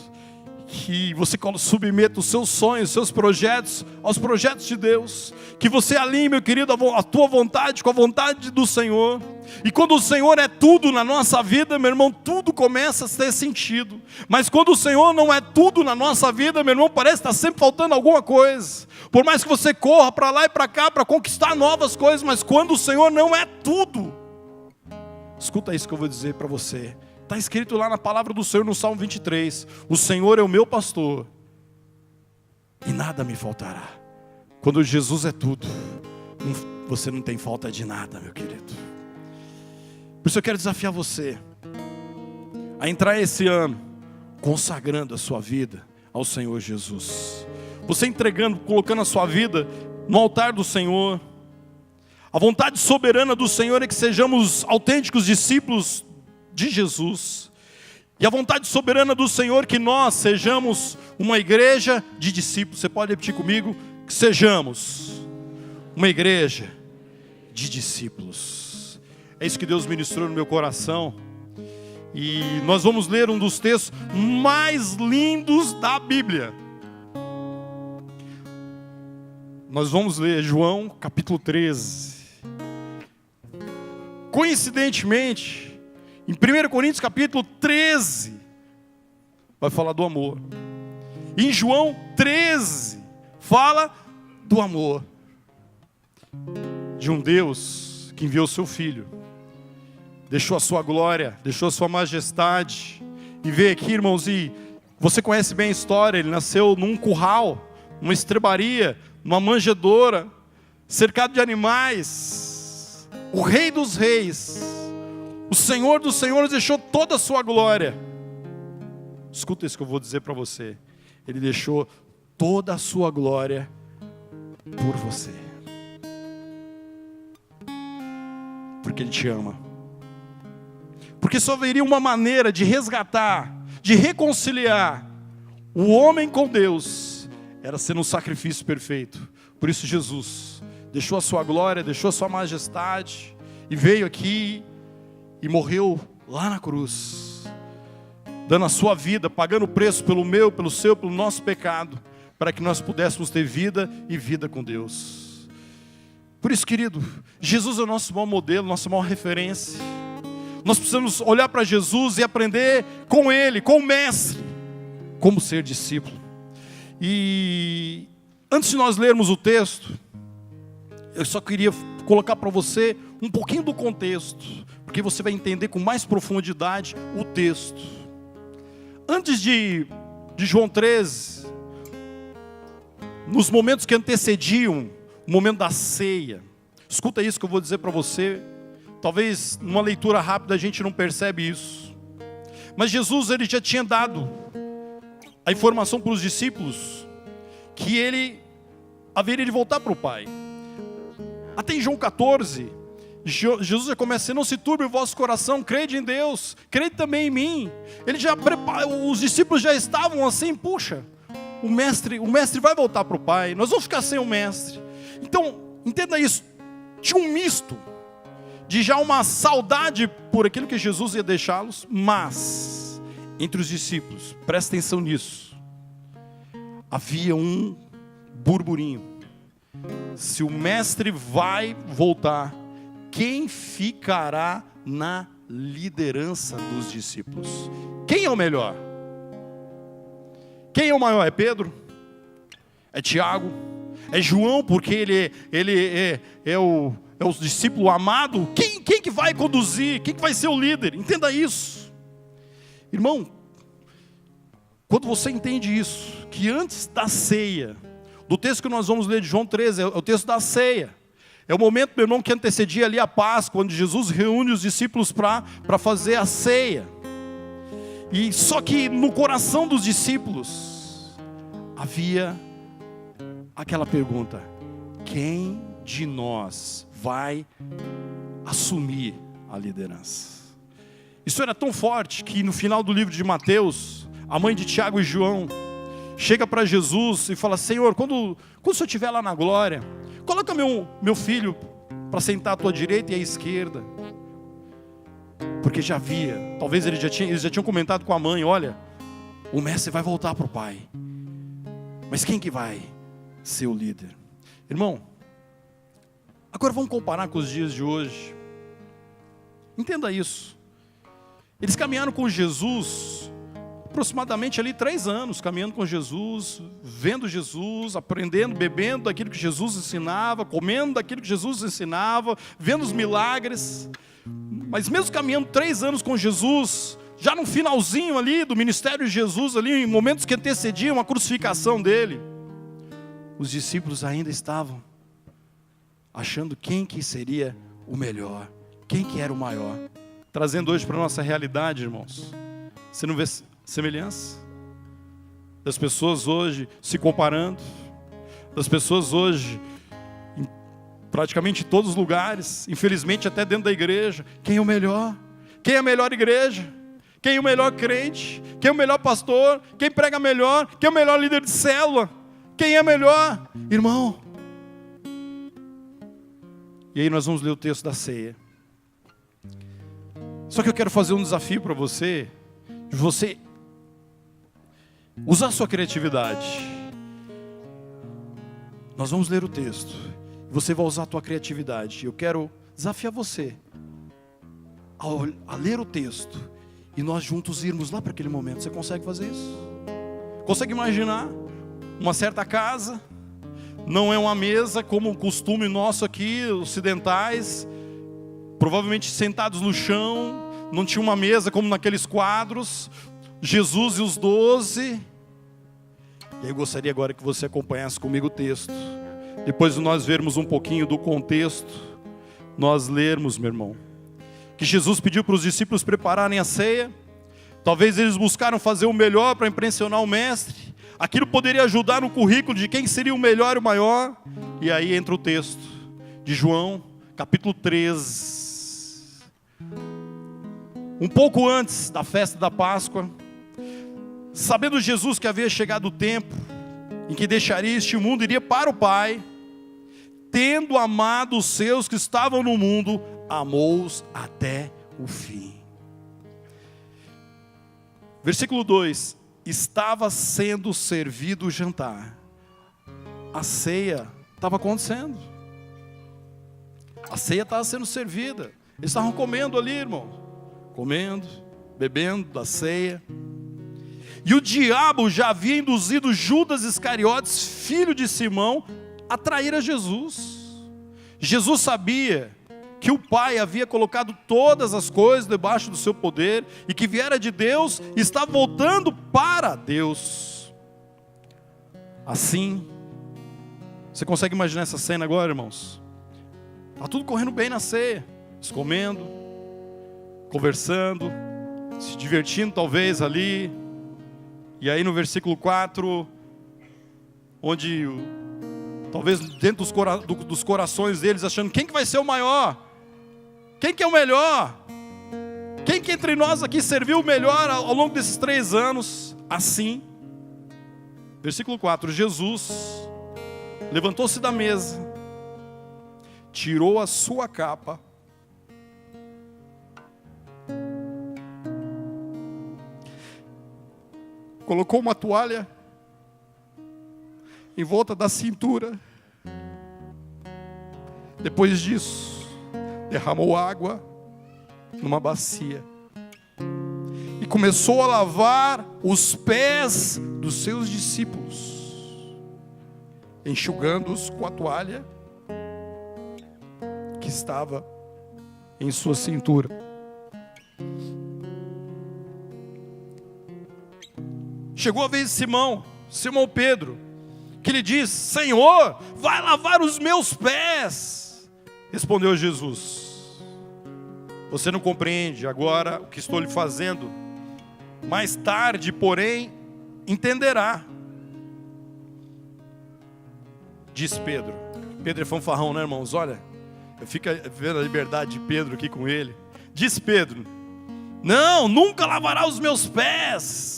Que você submeta os seus sonhos, os seus projetos aos projetos de Deus. Que você alinhe, meu querido, a tua vontade com a vontade do Senhor. E quando o Senhor é tudo na nossa vida, meu irmão, tudo começa a ter sentido. Mas quando o Senhor não é tudo na nossa vida, meu irmão, parece que está sempre faltando alguma coisa. Por mais que você corra para lá e para cá para conquistar novas coisas, mas quando o Senhor não é tudo, escuta isso que eu vou dizer para você. Está escrito lá na palavra do Senhor no Salmo 23. O Senhor é o meu pastor e nada me faltará. Quando Jesus é tudo, você não tem falta de nada, meu querido. Por isso eu quero desafiar você a entrar esse ano consagrando a sua vida ao Senhor Jesus. Você entregando, colocando a sua vida no altar do Senhor. A vontade soberana do Senhor é que sejamos autênticos discípulos de Jesus. E a vontade soberana do Senhor é que nós sejamos uma igreja de discípulos. Você pode repetir comigo? Que sejamos uma igreja de discípulos. É isso que Deus ministrou no meu coração. E nós vamos ler um dos textos mais lindos da Bíblia. Nós vamos ler João capítulo 13. Coincidentemente, em 1 Coríntios capítulo 13, vai falar do amor. Em João 13, fala do amor. De um Deus que enviou seu Filho. Deixou a sua glória, deixou a sua majestade. E veio aqui, irmãos, e você conhece bem a história. Ele nasceu num curral, numa estrebaria, numa manjedoura, cercado de animais. O Rei dos Reis, O Senhor dos Senhores deixou toda a sua glória. Escuta isso que eu vou dizer para você. Ele deixou toda a sua glória por você. Porque Ele te ama. Porque só haveria uma maneira de resgatar, de reconciliar o homem com Deus, era sendo um sacrifício perfeito. Por isso Jesus deixou a sua glória, deixou a sua majestade e veio aqui e morreu lá na cruz, dando a sua vida, pagando o preço pelo meu, pelo seu, pelo nosso pecado, para que nós pudéssemos ter vida e vida com Deus. Por isso, querido, Jesus é o nosso maior modelo, nossa maior referência. Nós precisamos olhar para Jesus e aprender com Ele, com o Mestre, como ser discípulo. E antes de nós lermos o texto, eu só queria colocar para você um pouquinho do contexto, porque você vai entender com mais profundidade o texto. Antes de João 13, nos momentos que antecediam o momento da ceia, escuta isso que eu vou dizer para você. Talvez numa leitura rápida a gente não percebe isso, mas Jesus, ele já tinha dado a informação para os discípulos que ele haveria de voltar para o Pai. Até em João 14, Jesus já começa assim: não se turbe o vosso coração, crede em Deus, crede também em mim. Ele já os discípulos já estavam assim: puxa, o mestre vai voltar para o Pai, nós vamos ficar sem o mestre. Então, entenda isso, tinha um misto de já uma saudade por aquilo que Jesus ia deixá-los, mas entre os discípulos, presta atenção nisso, havia um burburinho: se o mestre vai voltar, quem ficará na liderança dos discípulos? Quem é o melhor? Quem é o maior? É Pedro? É Tiago? É João, porque ele é o discípulo amado? Quem que vai conduzir? Quem que vai ser o líder? Entenda isso. Irmão, quando você entende isso, que antes da ceia, do texto que nós vamos ler de João 13, é o texto da ceia. É o momento, meu irmão, que antecedia ali a Páscoa, onde Jesus reúne os discípulos para fazer a ceia. E só que no coração dos discípulos havia aquela pergunta: quem de nós vai assumir a liderança? Isso era tão forte que no final do livro de Mateus, a mãe de Tiago e João chega para Jesus e fala: Senhor, quando o Senhor estiver lá na glória, coloca meu filho para sentar à tua direita e à esquerda. Porque já havia, talvez eles já tinham comentado com a mãe: olha, o mestre vai voltar para o Pai, mas quem que vai ser o líder? Irmão, agora vamos comparar com os dias de hoje. Entenda isso. Eles caminharam com Jesus aproximadamente ali 3 anos, caminhando com Jesus, vendo Jesus, aprendendo, bebendo daquilo que Jesus ensinava, comendo daquilo que Jesus ensinava, vendo os milagres. Mas mesmo caminhando 3 anos com Jesus, já no finalzinho ali do ministério de Jesus, ali em momentos que antecediam a crucificação dele, os discípulos ainda estavam achando quem que seria o melhor, quem que era o maior. Trazendo hoje para a nossa realidade, irmãos, você não vê semelhança? Das pessoas hoje se comparando, das pessoas hoje em praticamente todos os lugares, infelizmente até dentro da igreja: quem é o melhor? Quem é a melhor igreja? Quem é o melhor crente? Quem é o melhor pastor? Quem prega melhor? Quem é o melhor líder de célula? Quem é melhor? Irmão, e aí nós vamos ler o texto da ceia. Só que eu quero fazer um desafio para você, de você usar a sua criatividade. Nós vamos ler o texto, você vai usar a tua criatividade. Eu quero desafiar você a ler o texto e nós juntos irmos lá para aquele momento. Você consegue fazer isso? Consegue imaginar uma certa casa? Não é uma mesa como um costume nosso aqui, ocidentais, provavelmente sentados no chão. Não tinha uma mesa como naqueles quadros, Jesus e os 12. E eu gostaria agora que você acompanhasse comigo o texto. Depois de nós vermos um pouquinho do contexto, nós lermos, meu irmão. que Jesus pediu para os discípulos prepararem a ceia. Talvez eles buscaram fazer o melhor para impressionar o mestre. Aquilo poderia ajudar no currículo de quem seria o melhor e o maior. E aí entra o texto de João, capítulo 13. Um pouco antes da festa da Páscoa, sabendo Jesus que havia chegado o tempo em que deixaria este mundo, iria para o Pai, tendo amado os seus que estavam no mundo, amou-os até o fim. Versículo 2: estava sendo servido o jantar. A ceia estava acontecendo. A ceia estava sendo servida. Eles estavam comendo ali, irmão. Comendo, bebendo da ceia. E o diabo já havia induzido Judas Iscariotes, filho de Simão, a trair a Jesus. Jesus sabia que o Pai havia colocado todas as coisas debaixo do seu poder e que viera de Deus e estava voltando para Deus. Assim, você consegue imaginar essa cena agora, irmãos? Está tudo correndo bem na ceia, eles comendo, conversando, se divertindo talvez ali. E aí no versículo 4, onde talvez dentro dos corações deles, achando: quem que vai ser o maior? Quem que é o melhor? Quem que entre nós aqui serviu o melhor ao longo desses 3 anos? Assim, versículo 4, Jesus levantou-se da mesa, tirou a sua capa, colocou uma toalha em volta da cintura. Depois disso, derramou água numa bacia e começou a lavar os pés dos seus discípulos, enxugando-os com a toalha que estava em sua cintura. Chegou a vez de Simão Pedro, que lhe disse: Senhor, vai lavar os meus pés. Respondeu Jesus: você não compreende agora o que estou lhe fazendo, mais tarde, porém, entenderá. Disse Pedro. Pedro é fanfarrão, né, irmãos? Olha, eu fico vendo a liberdade de Pedro aqui com ele. Disse Pedro: não, nunca lavará os meus pés.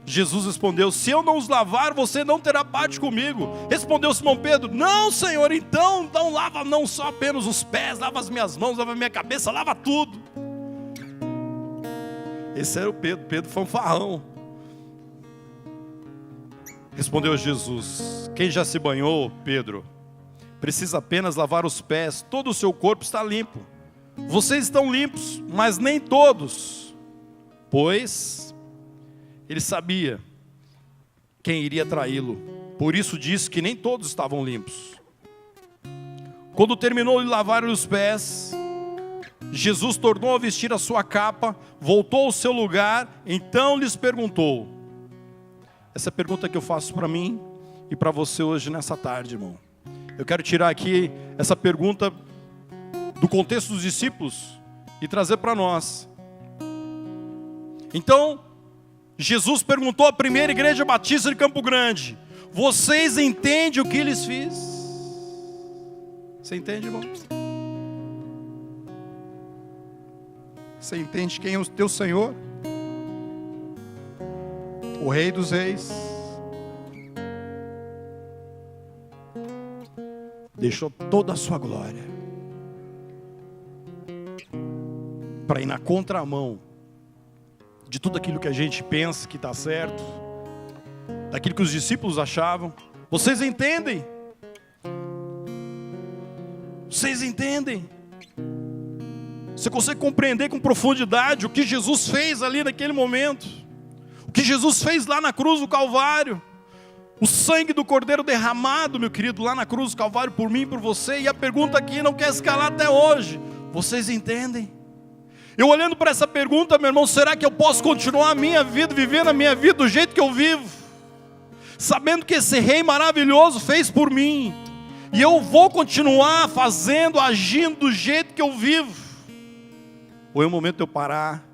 Jesus respondeu: se eu não os lavar, você não terá parte comigo. Respondeu Simão Pedro: não, Senhor, então lava não só apenas os pés, lava as minhas mãos, lava a minha cabeça, lava tudo. Esse era o Pedro fanfarrão. Respondeu Jesus: quem já se banhou, Pedro, precisa apenas lavar os pés, todo o seu corpo está limpo. Vocês estão limpos, mas nem todos, pois ele sabia quem iria traí-lo, por isso disse que nem todos estavam limpos. Quando terminou de lavar os pés, Jesus tornou a vestir a sua capa, voltou ao seu lugar, então lhes perguntou. Essa é a pergunta que eu faço para mim e para você hoje nessa tarde, irmão. Eu quero tirar aqui essa pergunta do contexto dos discípulos e trazer para nós. Então, Jesus perguntou à primeira igreja batista de Campo Grande: vocês entendem o que lhes fiz? Você entende, irmão? Você entende quem é o teu Senhor? O Rei dos Reis. Deixou toda a sua glória para ir na contramão de tudo aquilo que a gente pensa que está certo, daquilo que os discípulos achavam. Vocês entendem? Vocês entendem? Você consegue compreender com profundidade o que Jesus fez ali naquele momento? O que Jesus fez lá na cruz do Calvário? O sangue do Cordeiro derramado, meu querido, lá na cruz do Calvário por mim e por você. E a pergunta aqui não quer escalar até hoje: vocês entendem? Eu olhando para essa pergunta, meu irmão, será que eu posso continuar a minha vida, vivendo a minha vida do jeito que eu vivo, sabendo que esse Rei maravilhoso fez por mim, e eu vou continuar fazendo, agindo do jeito que eu vivo? ou é o momento de eu parar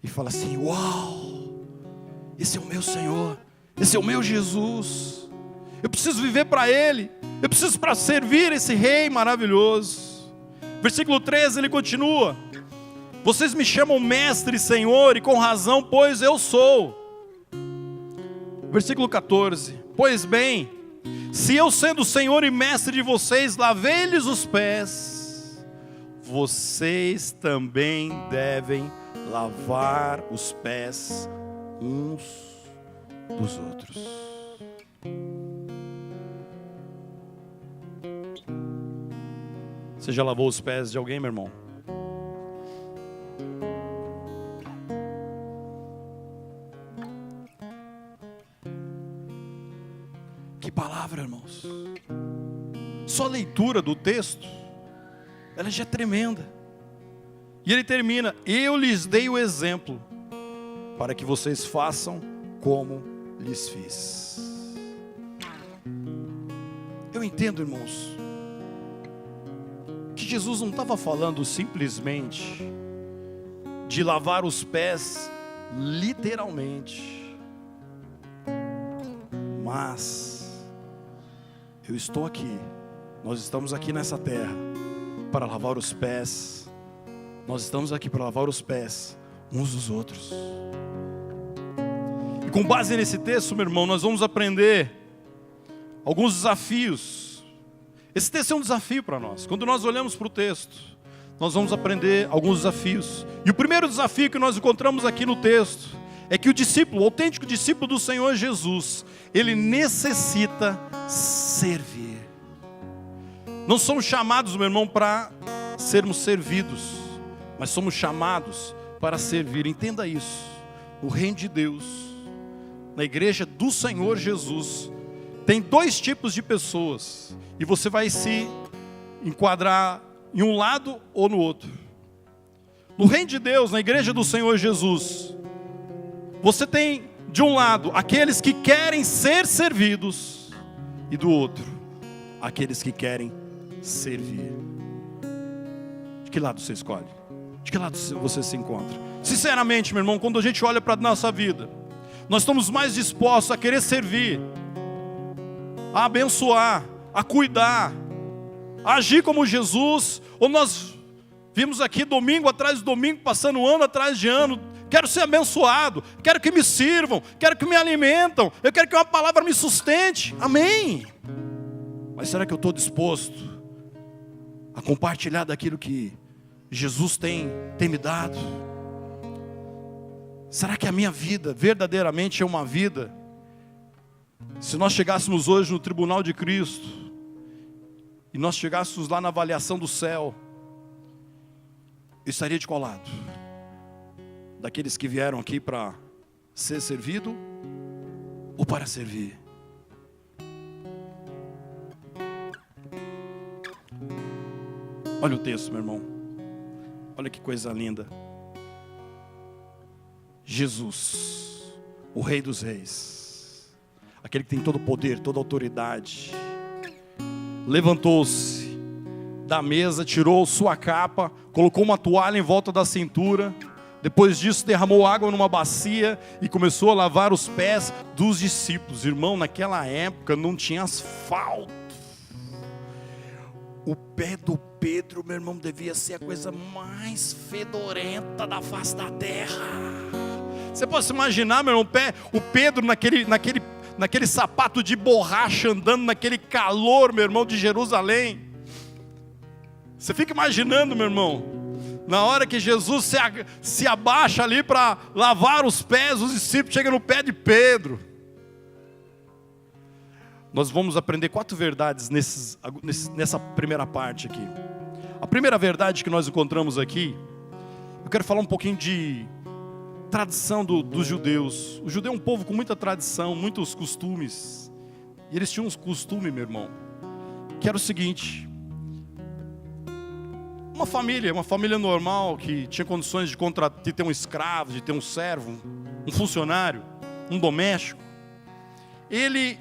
e falar assim: uau, esse é o meu Senhor, esse é o meu Jesus, eu preciso viver para Ele, eu preciso para servir esse Rei maravilhoso. Versículo 13, ele continua: vocês me chamam mestre e Senhor, e com razão, pois eu sou. Versículo 14, pois bem, se eu sendo Senhor e mestre de vocês, lavei-lhes os pés, vocês também devem lavar os pés uns dos outros. Você já lavou os pés de alguém, meu irmão? Que palavra, irmãos. Só a leitura do texto, ela já é tremenda. E ele termina: eu lhes dei o exemplo, para que vocês façam como lhes fiz. Eu entendo, irmãos, que Jesus não estava falando simplesmente de lavar os pés literalmente, mas eu estou aqui, nós estamos aqui nessa terra para lavar os pés, nós estamos aqui para lavar os pés uns dos outros. E com base nesse texto, meu irmão, nós vamos aprender alguns desafios. Esse texto é um desafio para nós. Quando nós olhamos para o texto, nós vamos aprender alguns desafios. E o primeiro desafio que nós encontramos aqui no texto é que o discípulo, o autêntico discípulo do Senhor Jesus, ele necessita servir. Não somos chamados, meu irmão, para sermos servidos, mas somos chamados para servir. Entenda isso. No reino de Deus, na igreja do Senhor Jesus, tem dois tipos de pessoas, e você vai se enquadrar em um lado ou no outro. No reino de Deus, na igreja do Senhor Jesus, você tem de um lado aqueles que querem ser servidos, e do outro aqueles que querem servir. De que lado você escolhe? De que lado você se encontra? Sinceramente, meu irmão, quando a gente olha para a nossa vida, nós estamos mais dispostos a querer servir, a abençoar, a cuidar, a agir como Jesus, ou nós vimos aqui domingo atrás de domingo, passando ano atrás de ano: quero ser abençoado, quero que me sirvam, quero que me alimentam, eu quero que uma palavra me sustente, amém. Mas será que eu estou disposto a compartilhar daquilo que Jesus tem me dado? Será que a minha vida verdadeiramente é uma vida? Se nós chegássemos hoje no tribunal de Cristo, e nós chegássemos lá na avaliação do céu, eu estaria de qual lado? Daqueles que vieram aqui para ser servido ou para servir? Olha o texto, meu irmão. Olha que coisa linda. Jesus, o Rei dos Reis, aquele que tem todo o poder, toda a autoridade, levantou-se da mesa, tirou sua capa, colocou uma toalha em volta da cintura. Depois disso derramou água numa bacia e começou a lavar os pés dos discípulos. Irmão, naquela época não tinha asfalto. O pé do Pedro, meu irmão, devia ser a coisa mais fedorenta da face da terra. Você pode se imaginar, meu irmão, o Pedro naquele sapato de borracha, andando naquele calor, meu irmão, de Jerusalém. Você fica imaginando, meu irmão, na hora que Jesus se abaixa ali para lavar os pés, os discípulos chegam no pé de Pedro. Nós vamos aprender 4 verdades nessa primeira parte aqui. A primeira verdade que nós encontramos aqui, eu quero falar um pouquinho de tradição dos judeus. O judeu é um povo com muita tradição, muitos costumes. E eles tinham uns costumes, meu irmão, que era o seguinte: uma família normal, que tinha condições de ter um escravo, de ter um servo, um funcionário, um doméstico. Ele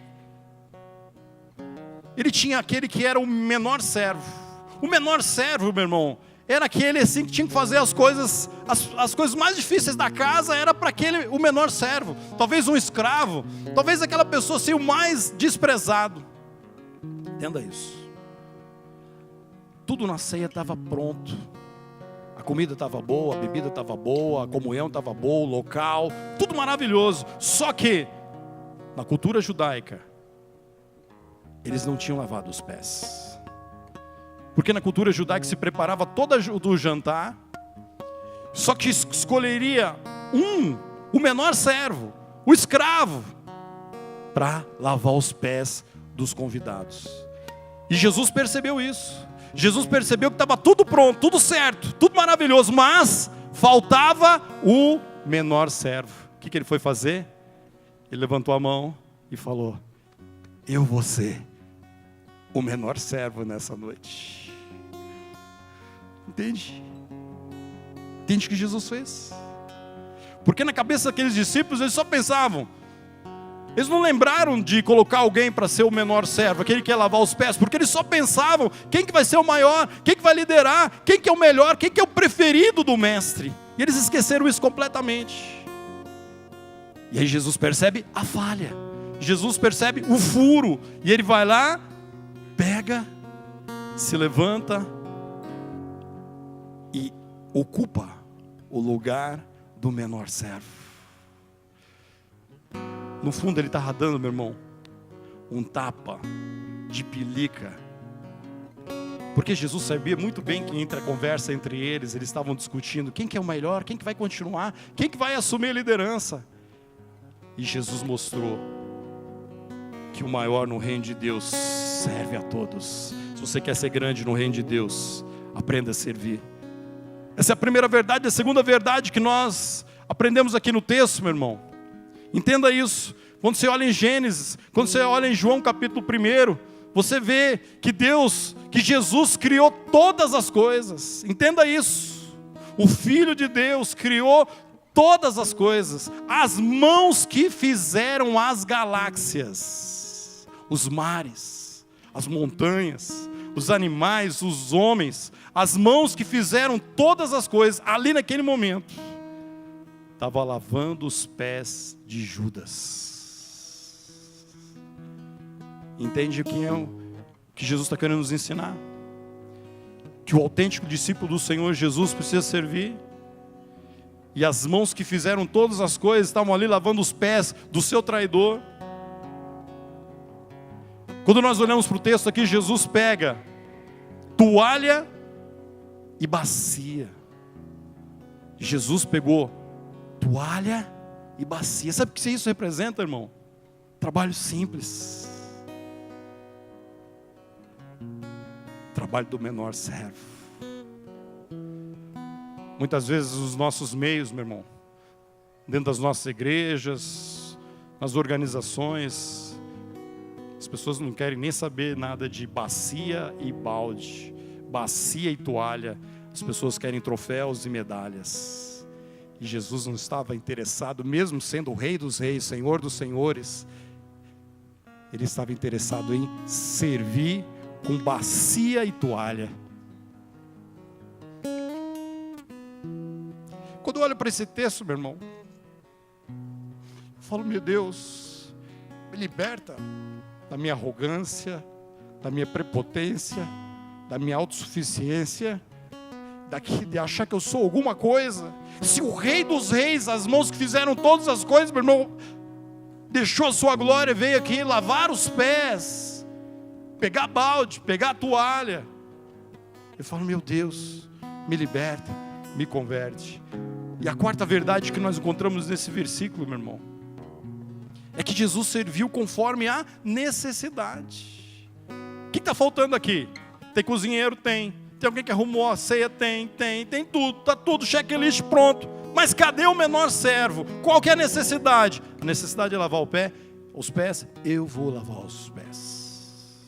tinha aquele que era o menor servo. O menor servo, meu irmão, era aquele assim que tinha que fazer as coisas mais difíceis da casa, era para aquele, o menor servo, talvez um escravo, talvez aquela pessoa assim, o mais desprezado. Entenda isso. Tudo na ceia estava pronto. A comida estava boa, a bebida estava boa, a comunhão estava boa, o local, tudo maravilhoso. Só que, na cultura judaica, eles não tinham lavado os pés. Porque na cultura judaica se preparava todo o jantar, só que escolheria o menor servo, o escravo, para lavar os pés dos convidados. E Jesus percebeu isso. Jesus percebeu que estava tudo pronto, tudo certo, tudo maravilhoso, mas faltava o menor servo. O que ele foi fazer? Ele levantou a mão e falou: eu vou ser o menor servo nessa noite. Entende? Entende o que Jesus fez? Porque na cabeça daqueles discípulos, eles só pensavam, eles não lembraram de colocar alguém para ser o menor servo, aquele que ia lavar os pés, porque eles só pensavam, quem que vai ser o maior, quem que vai liderar, quem que é o melhor, quem que é o preferido do mestre. E eles esqueceram isso completamente. E aí Jesus percebe a falha, Jesus percebe o furo, e ele vai lá, pega, se levanta e ocupa o lugar do menor servo. No fundo ele estava dando, meu irmão, um tapa de pelica, porque Jesus sabia muito bem que entre a conversa entre eles estavam discutindo quem que é o melhor, quem que vai continuar, quem que vai assumir a liderança. E Jesus mostrou que o maior no reino de Deus serve a todos. Se você quer ser grande no reino de Deus, aprenda a servir. Essa é a primeira verdade. A segunda verdade que nós aprendemos aqui no texto, meu irmão, entenda isso. Quando você olha em Gênesis, quando você olha em João capítulo 1, você vê que Jesus criou todas as coisas. Entenda isso. O Filho de Deus criou todas as coisas. As mãos que fizeram as galáxias, os mares, as montanhas, os animais, os homens, as mãos que fizeram todas as coisas, ali naquele momento, estava lavando os pés de Judas. Entende o que Jesus está querendo nos ensinar? Que o autêntico discípulo do Senhor Jesus precisa servir. E as mãos que fizeram todas as coisas estavam ali lavando os pés do seu traidor. Quando nós olhamos para o texto aqui, Jesus pega toalha e bacia. Jesus pegou toalha e bacia. Sabe o que isso representa, irmão? Trabalho simples. Trabalho do menor servo. Muitas vezes os nossos meios, meu irmão, dentro das nossas igrejas, nas organizações, as pessoas não querem nem saber nada de bacia e balde, bacia e toalha. As pessoas querem troféus e medalhas. E Jesus não estava interessado, mesmo sendo o Rei dos Reis, Senhor dos Senhores, Ele estava interessado em servir com bacia e toalha. Quando eu olho para esse texto, meu irmão, eu falo, meu Deus, me liberta da minha arrogância, da minha prepotência, da minha autossuficiência, de achar que eu sou alguma coisa. Se o Rei dos Reis, as mãos que fizeram todas as coisas, meu irmão, deixou a sua glória, veio aqui lavar os pés, pegar balde, pegar a toalha. Eu falo, meu Deus, me liberta, me converte. E a quarta verdade que nós encontramos nesse versículo, meu irmão, é que Jesus serviu conforme a necessidade. O que está faltando aqui? Tem cozinheiro? Tem alguém que arrumou a ceia? Tem tudo, está tudo, checklist pronto. Mas cadê o menor servo? Qual que é a necessidade? A necessidade é lavar os pés? Eu vou lavar os pés.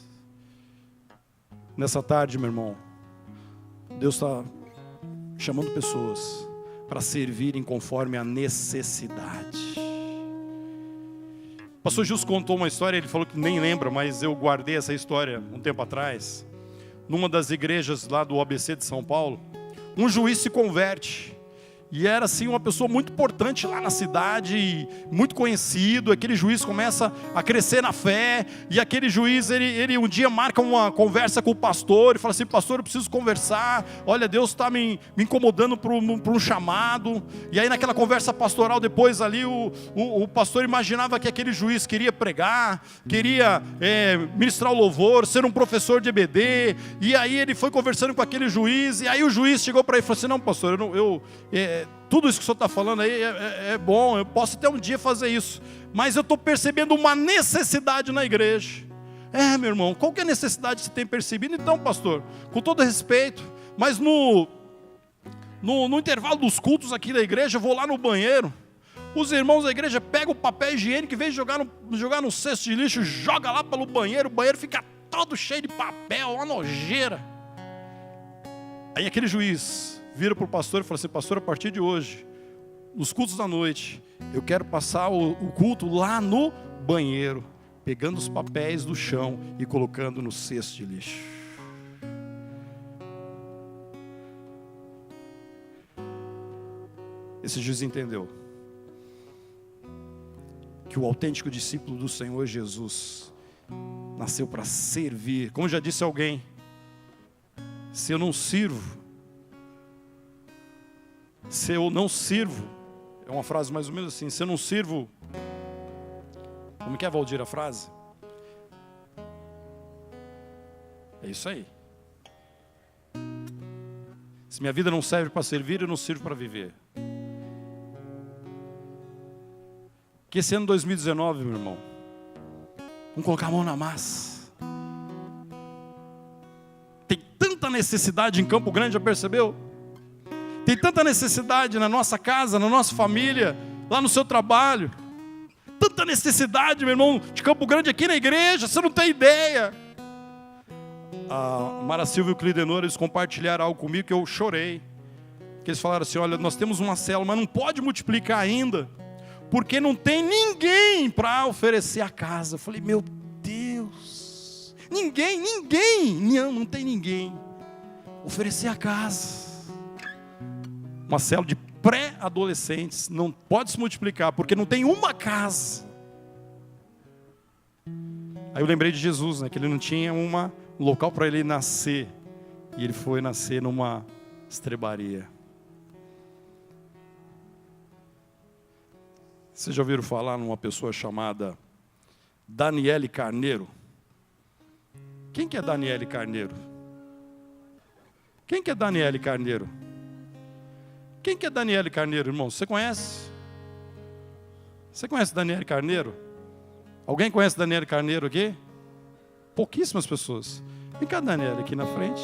Nessa tarde, meu irmão, Deus está chamando pessoas para servirem conforme a necessidade. O pastor Gilson contou uma história, ele falou que nem lembra, mas eu guardei essa história um tempo atrás. Numa das igrejas lá do ABC de São Paulo, um juiz se converte. E era assim uma pessoa muito importante lá na cidade, muito conhecido. Aquele juiz começa a crescer na fé. E aquele juiz, ele um dia marca uma conversa com o pastor. E fala assim: pastor, eu preciso conversar. Olha, Deus está me incomodando para um chamado. E aí naquela conversa pastoral depois ali, o pastor imaginava que aquele juiz queria pregar, queria ministrar o louvor, ser um professor de EBD. E aí ele foi conversando com aquele juiz. E aí o juiz chegou para ele e falou assim: não, pastor, tudo isso que o senhor está falando aí é bom, eu posso até um dia fazer isso, mas eu estou percebendo uma necessidade na igreja. Meu irmão, qual que é a necessidade que você tem percebido? Então, pastor, com todo respeito, mas no intervalo dos cultos aqui da igreja, eu vou lá no banheiro, os irmãos da igreja pegam o papel higiênico, em vez de jogar no cesto de lixo, joga lá pelo banheiro, o banheiro fica todo cheio de papel, uma nojeira. Aí aquele juiz vira para o pastor e fala assim: pastor, a partir de hoje, nos cultos da noite, eu quero passar o culto lá no banheiro, pegando os papéis do chão e colocando no cesto de lixo. Esse juiz entendeu que o autêntico discípulo do Senhor Jesus nasceu para servir. Como já disse alguém, se eu não sirvo, é uma frase mais ou menos assim: se eu não sirvo, como que é, Valdir, a frase? É isso aí. Se minha vida não serve para servir, eu não sirvo para viver. Que esse ano 2019, meu irmão, vamos colocar a mão na massa. Tem tanta necessidade em Campo Grande, já percebeu? Tem tanta necessidade na nossa casa, na nossa família, lá no seu trabalho. Tanta necessidade, meu irmão, de Campo Grande aqui na igreja, você não tem ideia. A Mara Silva e o Clidenor, eles compartilharam algo comigo que eu chorei. Que eles falaram assim: olha, nós temos uma célula, mas não pode multiplicar ainda, porque não tem ninguém para oferecer a casa. Eu falei: meu Deus, ninguém, não tem ninguém. Oferecer a casa. Uma célula de pré-adolescentes não pode se multiplicar, porque não tem uma casa. Aí eu lembrei de Jesus, né, que ele não tinha um local para ele nascer. E ele foi nascer numa estrebaria. Vocês já ouviram falar numa pessoa chamada Daniele Carneiro? Quem que é Daniele Carneiro? Quem que é Daniele Carneiro? Quem que é Daniele Carneiro, irmão? Você conhece? Você conhece Daniele Carneiro? Alguém conhece Daniele Carneiro aqui? Pouquíssimas pessoas. Vem cá, Daniele, aqui na frente.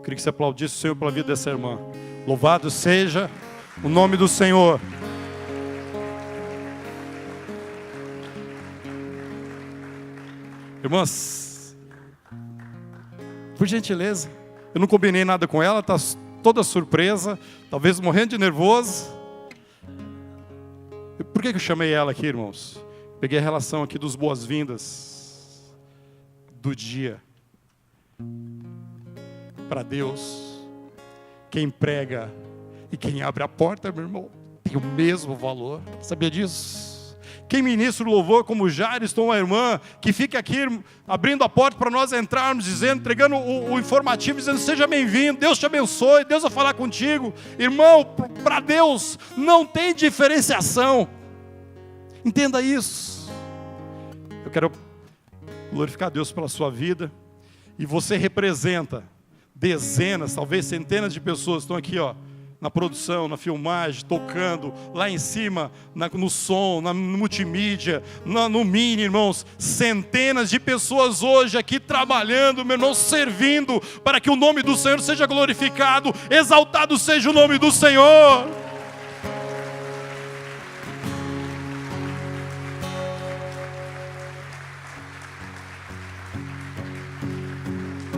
Queria que você aplaudisse o Senhor pela vida dessa irmã. Louvado seja o nome do Senhor. Irmãs, por gentileza, eu não combinei nada com ela, está toda surpresa, talvez morrendo de nervoso. Por que eu chamei ela aqui, irmãos? Peguei a relação aqui dos boas-vindas do dia. Para Deus, quem prega e quem abre a porta, meu irmão, tem o mesmo valor. Sabia disso? Quem ministra o louvor, como Jairson, uma irmã, que fica aqui abrindo a porta para nós entrarmos, dizendo, entregando o informativo, dizendo: seja bem-vindo, Deus te abençoe, Deus vai falar contigo. Irmão, para Deus não tem diferenciação. Entenda isso. Eu quero glorificar Deus pela sua vida. E você representa dezenas, talvez centenas de pessoas que estão aqui, ó, na produção, na filmagem, tocando, lá em cima, no som, no multimídia, no mini, irmãos. Centenas de pessoas hoje aqui trabalhando, meu irmão, servindo, para que o nome do Senhor seja glorificado, exaltado seja o nome do Senhor.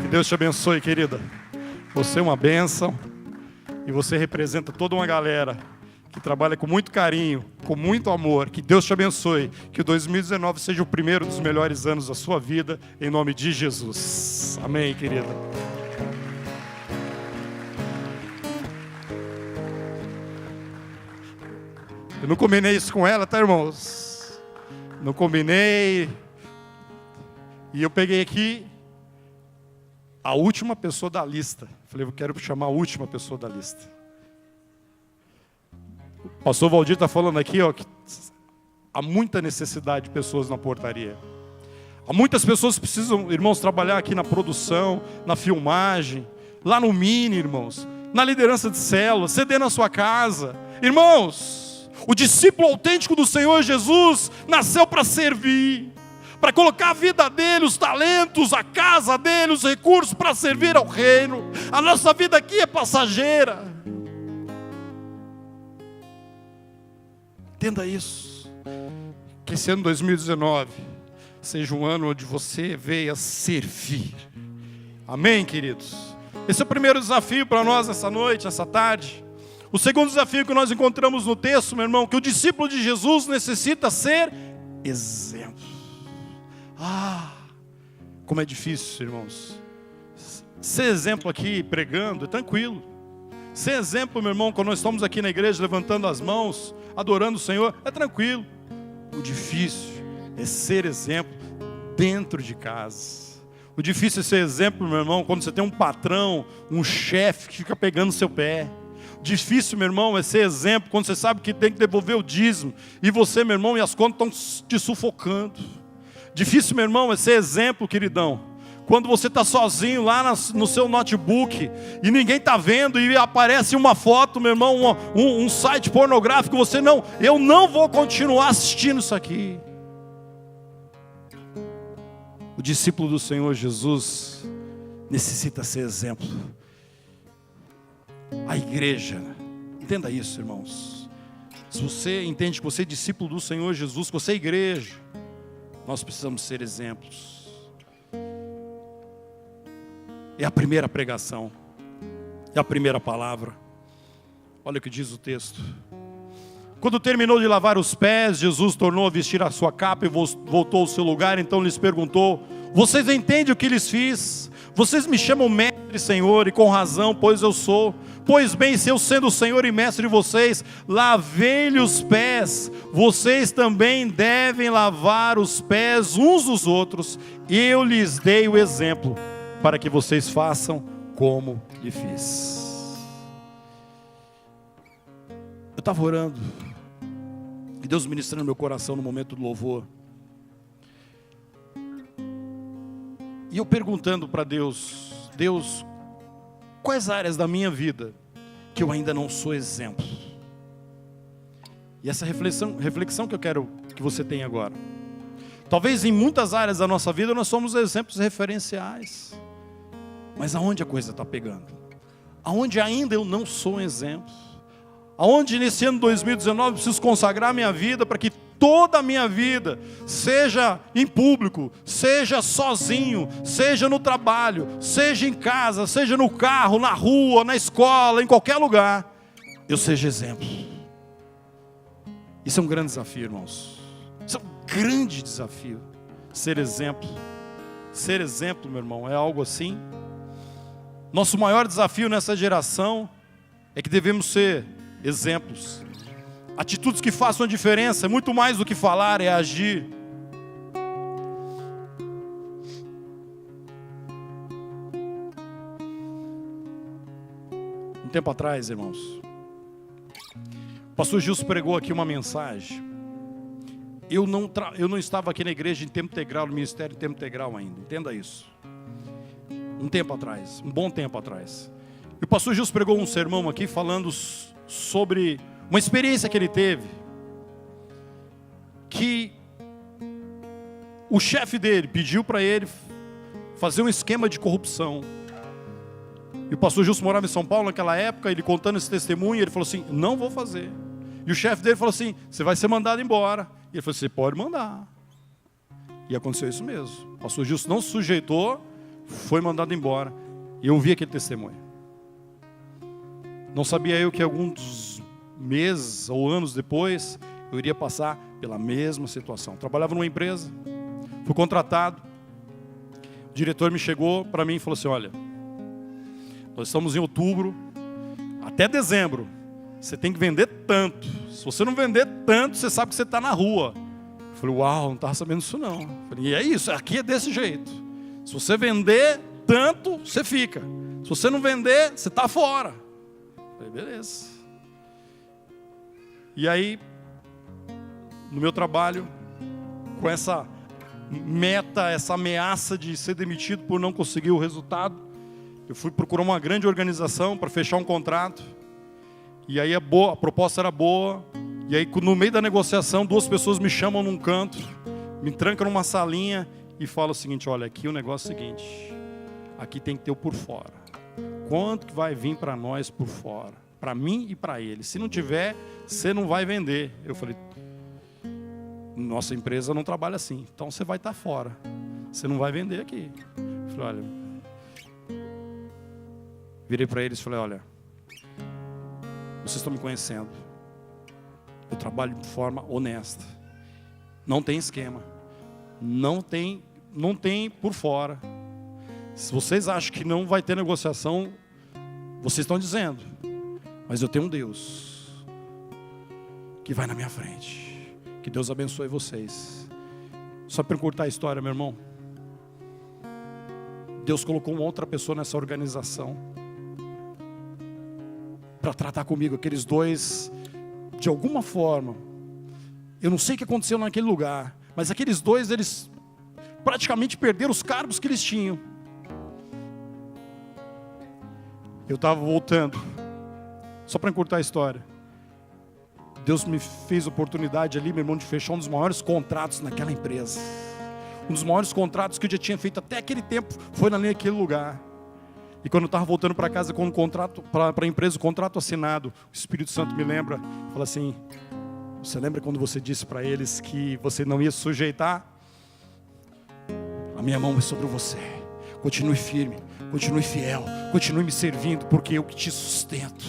Que Deus te abençoe, querida. Você é uma bênção. E você representa toda uma galera que trabalha com muito carinho, com muito amor. Que Deus te abençoe. Que 2019 seja o primeiro dos melhores anos da sua vida, em nome de Jesus. Amém, querida. Eu não combinei isso com ela, tá, irmãos? Não combinei. E eu peguei aqui a última pessoa da lista. Falei, eu quero chamar a última pessoa da lista. O pastor Valdir está falando aqui, ó, que há muita necessidade de pessoas na portaria. Há muitas pessoas que precisam, irmãos, trabalhar aqui na produção, na filmagem, lá no mini, irmãos, na liderança de célula, ceder na sua casa. Irmãos, o discípulo autêntico do Senhor Jesus nasceu para servir, para colocar a vida dele, os talentos, a casa dele, os recursos para servir ao reino. A nossa vida aqui é passageira. Entenda isso. Que esse ano 2019 seja um ano onde você venha servir. Amém, queridos? Esse é o primeiro desafio para nós essa noite, essa tarde. O segundo desafio que nós encontramos no texto, meu irmão, que o discípulo de Jesus necessita ser exemplo. Como é difícil, irmãos. Ser exemplo aqui pregando é tranquilo. Ser exemplo, meu irmão, quando nós estamos aqui na igreja levantando as mãos, adorando o Senhor, é tranquilo. O difícil é ser exemplo dentro de casa. O difícil é ser exemplo, meu irmão, quando você tem um patrão, um chefe que fica pegando seu pé. O difícil, meu irmão, é ser exemplo quando você sabe que tem que devolver o dízimo e você, meu irmão, e as contas estão te sufocando. Difícil, meu irmão, é ser exemplo, queridão, quando você está sozinho lá no seu notebook e ninguém está vendo e aparece uma foto, meu irmão, um site pornográfico, eu não vou continuar assistindo isso aqui. O discípulo do Senhor Jesus necessita ser exemplo. A igreja, entenda isso, irmãos. Se você entende que você é discípulo do Senhor Jesus, que você é igreja, nós precisamos ser exemplos. É a primeira pregação, é a primeira palavra. Olha o que diz o texto. Quando terminou de lavar os pés, Jesus tornou a vestir a sua capa e voltou ao seu lugar. Então lhes perguntou: vocês entendem o que lhes fiz? Vocês me chamam mestre, Senhor, e com razão, pois eu sou. Pois bem, se eu sendo o Senhor e mestre de vocês, lavei-lhe os pés, vocês também devem lavar os pés uns dos outros. Eu lhes dei o exemplo, para que vocês façam como lhe fiz. Eu estava orando, e Deus ministrando no meu coração no momento do louvor. E eu perguntando para Deus, Deus, quais áreas da minha vida que eu ainda não sou exemplo? E essa reflexão que eu quero que você tenha agora. Talvez em muitas áreas da nossa vida nós somos exemplos referenciais. Mas aonde a coisa está pegando? Aonde ainda eu não sou um exemplo? Aonde nesse ano 2019 eu preciso consagrar minha vida para que toda a minha vida, seja em público, seja sozinho, seja no trabalho, seja em casa, seja no carro, na rua, na escola, em qualquer lugar, eu seja exemplo. Isso é um grande desafio, irmãos. Isso é um grande desafio. Ser exemplo. Ser exemplo, meu irmão, é algo assim. Nosso maior desafio nessa geração é que devemos ser exemplos. Atitudes que façam a diferença, é muito mais do que falar, é agir. Um tempo atrás, irmãos, o pastor Gilson pregou aqui uma mensagem. Eu não estava aqui na igreja em tempo integral, no ministério em tempo integral ainda, entenda isso. Um tempo atrás, um bom tempo atrás. E o pastor Gilson pregou um sermão aqui falando sobre uma experiência que ele teve, que o chefe dele pediu para ele fazer um esquema de corrupção. E o pastor Gilson morava em São Paulo naquela época, ele contando esse testemunho, ele falou assim: não vou fazer. E o chefe dele falou assim: você vai ser mandado embora. E ele falou: você pode mandar. E aconteceu isso mesmo. O pastor Gilson não se sujeitou, foi mandado embora. E eu ouvi aquele testemunho. Não sabia eu que alguns meses ou anos depois eu iria passar pela mesma situação. Trabalhava numa empresa, fui contratado. O diretor me chegou para mim e falou assim: olha, nós estamos em outubro, até dezembro você tem que vender tanto, Se você não vender tanto, você sabe que você está na rua. Eu falei, uau, não estava sabendo disso não. Eu falei, e é isso, aqui é desse jeito. Se você vender tanto, você fica. Se você não vender, você está fora. Eu falei, beleza. E aí, no meu trabalho, com essa meta, essa ameaça de ser demitido por não conseguir o resultado, eu fui procurar uma grande organização para fechar um contrato. E aí a proposta era boa. E aí no meio da negociação, 2 pessoas me chamam num canto, me trancam numa salinha e falam o seguinte, olha, aqui o negócio é o seguinte, aqui tem que ter o por fora. Quanto que vai vir para nós por fora? Para mim e para ele. Se não tiver, você não vai vender. Eu falei, nossa empresa não trabalha assim, então você vai estar fora. Você não vai vender aqui. Eu falei, olha, virei para eles e falei, olha, vocês estão me conhecendo. Eu trabalho de forma honesta. Não tem esquema. Não tem por fora. Se vocês acham que não vai ter negociação, vocês estão dizendo. Mas eu tenho um Deus que vai na minha frente. Que Deus abençoe vocês. Só para encurtar a história, meu irmão. Deus colocou uma outra pessoa nessa organização para tratar comigo. Aqueles 2, de alguma forma, eu não sei o que aconteceu naquele lugar, mas aqueles 2, eles praticamente perderam os cargos que eles tinham. Eu estava voltando, só para encurtar a história. Deus me fez oportunidade ali, meu irmão, de fechar um dos maiores contratos naquela empresa. Um dos maiores contratos que eu já tinha feito até aquele tempo, foi naquele lugar. E quando eu estava voltando para casa com um contrato, para a empresa, o contrato assinado, o Espírito Santo me lembra, fala assim, você lembra quando você disse para eles que você não ia se sujeitar? A minha mão é sobre você. Continue firme, continue fiel, continue me servindo, porque eu que te sustento.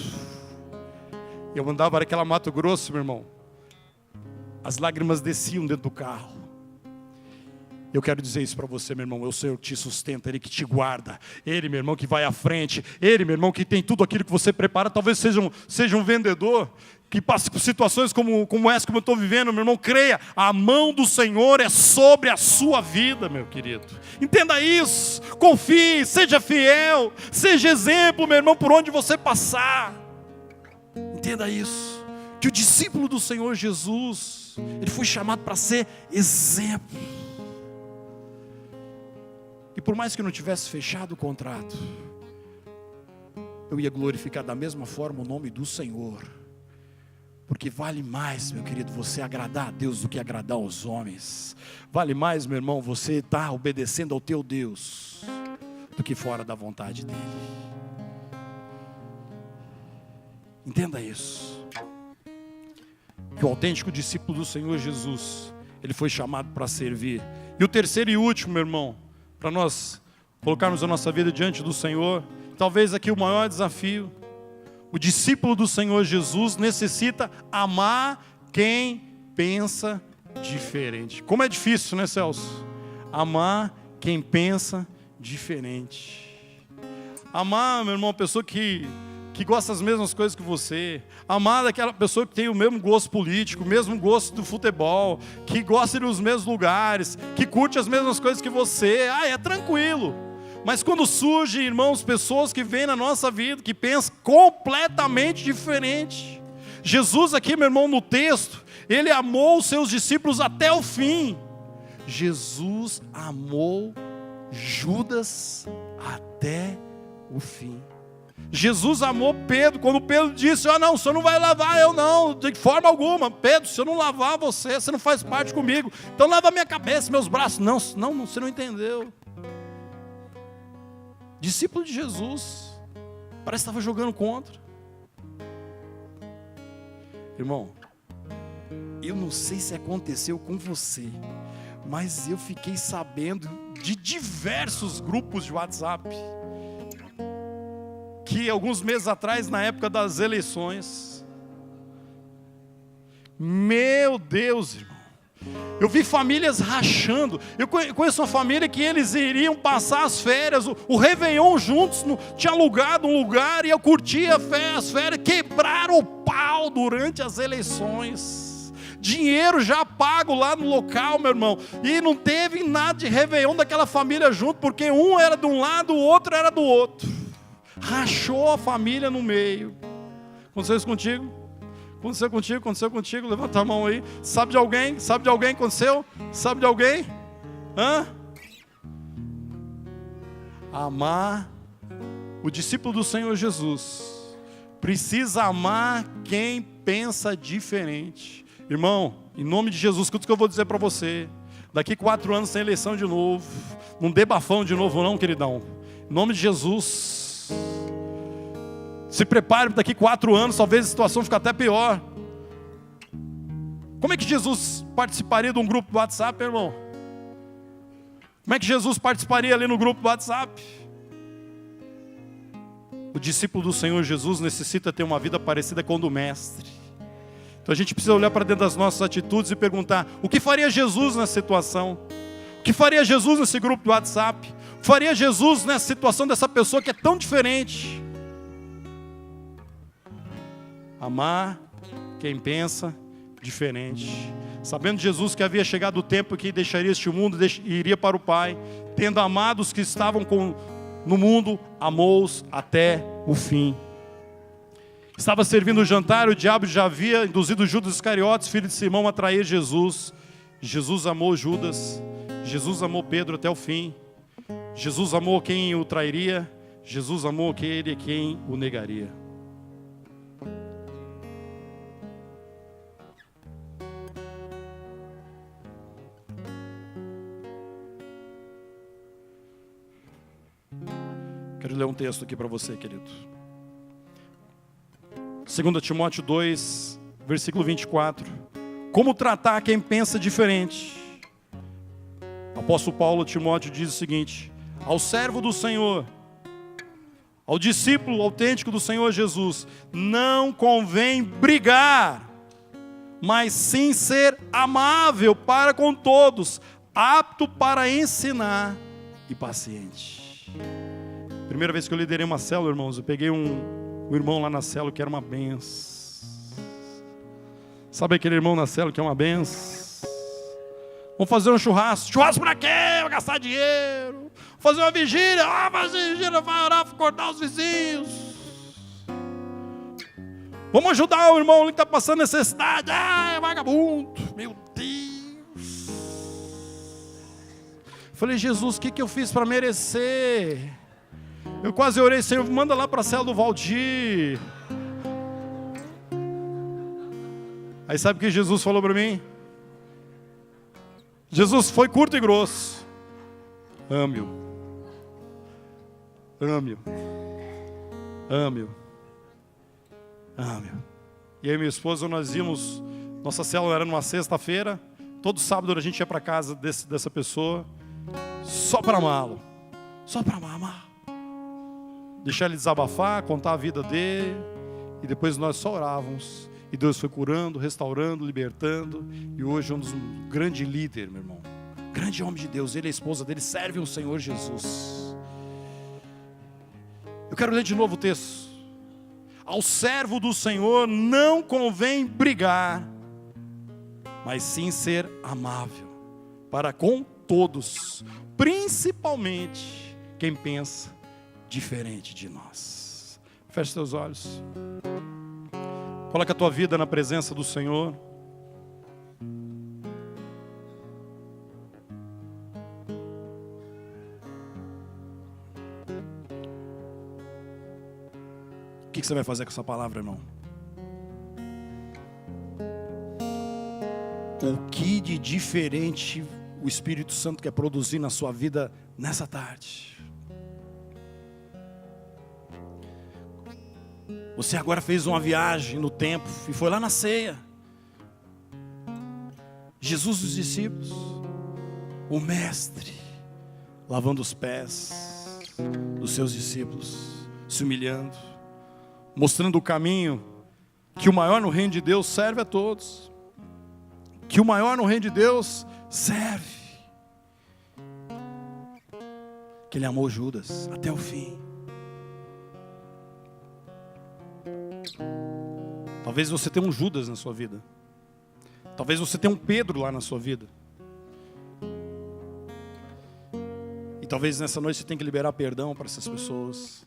Eu andava naquela Mato Grosso, meu irmão. As lágrimas desciam dentro do carro. Eu quero dizer isso para você, meu irmão. É o Senhor que te sustenta, Ele que te guarda. Ele, meu irmão, que vai à frente. Ele, meu irmão, que tem tudo aquilo que você prepara. Talvez seja um vendedor que passe por situações como essa que eu estou vivendo, meu irmão. Creia, a mão do Senhor é sobre a sua vida, meu querido. Entenda isso. Confie, seja fiel. Seja exemplo, meu irmão, por onde você passar. Entenda isso. Que o discípulo do Senhor Jesus, ele foi chamado para ser exemplo. E por mais que eu não tivesse fechado o contrato, eu ia glorificar da mesma forma o nome do Senhor. Porque vale mais, meu querido, você agradar a Deus do que agradar aos homens. Vale mais, meu irmão, você estar obedecendo ao teu Deus do que fora da vontade dEle. Entenda isso. Que o autêntico discípulo do Senhor Jesus, ele foi chamado para servir. E o terceiro e último, meu irmão, para nós colocarmos a nossa vida diante do Senhor, talvez aqui o maior desafio, o discípulo do Senhor Jesus necessita amar quem pensa diferente. Como é difícil, né, Celso? Amar quem pensa diferente. Amar, meu irmão, a pessoa que gosta das mesmas coisas que você. Amar daquela pessoa que tem o mesmo gosto político, o mesmo gosto do futebol, que gosta de ir nos mesmos lugares, que curte as mesmas coisas que você. É tranquilo. Mas quando surgem, irmãos, pessoas que vêm na nossa vida, que pensam completamente diferente. Jesus aqui, meu irmão, no texto, ele amou os seus discípulos até o fim. Jesus amou Judas até o fim. Jesus amou Pedro, quando Pedro disse, não, o senhor não vai lavar, eu não, de forma alguma. Pedro, se eu não lavar você não faz parte comigo. Então lava a minha cabeça, meus braços. Não, você não entendeu. Discípulo de Jesus, parece que estava jogando contra. Irmão, eu não sei se aconteceu com você, mas eu fiquei sabendo de diversos grupos de WhatsApp, que alguns meses atrás, na época das eleições, meu Deus, irmão, Eu vi famílias rachando. Eu conheço uma família que eles iriam passar as férias, o Réveillon juntos, tinha alugado um lugar e eu curtia as férias. Quebraram o pau durante as eleições. Dinheiro já pago lá no local, meu irmão. E não teve nada de Réveillon daquela família junto, porque um era de um lado, o outro era do outro. Rachou a família no meio. Aconteceu isso contigo? Aconteceu contigo, levanta a mão aí. Sabe de alguém? Aconteceu? Sabe de alguém? Amar o discípulo do Senhor Jesus precisa amar quem pensa diferente. Irmão, em nome de Jesus, escuta o que eu vou dizer para você. Daqui 4 anos tem eleição de novo. Não dê bafão de novo não, queridão. Em nome de Jesus. Se prepare, daqui 4 anos, talvez a situação fique até pior. Como é que Jesus participaria de um grupo do WhatsApp, irmão? Como é que Jesus participaria ali no grupo do WhatsApp? O discípulo do Senhor Jesus necessita ter uma vida parecida com a do Mestre. Então a gente precisa olhar para dentro das nossas atitudes e perguntar: o que faria Jesus nessa situação? O que faria Jesus nesse grupo do WhatsApp? O que faria Jesus nessa situação dessa pessoa que é tão diferente? Amar quem pensa diferente. Sabendo Jesus que havia chegado o tempo que deixaria este mundo e iria para o Pai, tendo amado os que estavam no mundo, amou-os até o fim. Estava servindo o jantar, o diabo já havia induzido Judas Iscariotes, filho de Simão, a trair Jesus. Jesus amou Judas, Jesus amou Pedro até o fim. Jesus amou quem o trairia, Jesus amou aquele quem o negaria. Quero ler um texto aqui para você, querido. 2 Timóteo 2, versículo 24. Como tratar quem pensa diferente? O apóstolo Paulo a Timóteo diz o seguinte: ao servo do Senhor, ao discípulo autêntico do Senhor Jesus, não convém brigar, mas sim ser amável para com todos, apto para ensinar e paciente. Primeira vez que eu liderei uma célula, irmãos, eu peguei um irmão lá na célula que era uma benção. Sabe aquele irmão na célula que é uma benção? Vamos fazer um churrasco. Churrasco pra quê? Vai gastar dinheiro. Vamos fazer uma vigília. Fazer vigília, vai orar, vai cortar os vizinhos. Vamos ajudar o irmão que está passando necessidade. É vagabundo. Meu Deus. Falei: Jesus, o que eu fiz para merecer? Eu quase orei: Senhor, manda lá para a cela do Valdir. Aí sabe o que Jesus falou para mim? Jesus foi curto e grosso. Ame-o. Ame-o. Ame-o. Ame-o. E eu e minha esposa, nós íamos, nossa célula era numa sexta-feira, todo sábado a gente ia para casa dessa pessoa, só para amá-lo. Só para amar. Deixar ele desabafar, contar a vida dele, e depois nós só orávamos. E Deus foi curando, restaurando, libertando, e hoje é um dos grandes líderes, meu irmão. Grande homem de Deus, ele e a esposa dele servem o Senhor Jesus. Eu quero ler de novo o texto. Ao servo do Senhor não convém brigar, mas sim ser amável para com todos, principalmente quem pensa diferente de nós. Feche seus olhos. Coloca a tua vida na presença do Senhor. O que você vai fazer com essa palavra, irmão? O que de diferente o Espírito Santo quer produzir na sua vida nessa tarde? Você agora fez uma viagem no tempo e foi lá na ceia. Jesus e os discípulos, o mestre, lavando os pés dos seus discípulos, se humilhando, mostrando o caminho que o maior no reino de Deus serve a todos. que o maior no reino de Deus serve. Que ele amou Judas até o fim. Talvez você tenha um Judas na sua vida. Talvez você tenha um Pedro lá na sua vida. E talvez nessa noite você tenha que liberar perdão para essas pessoas.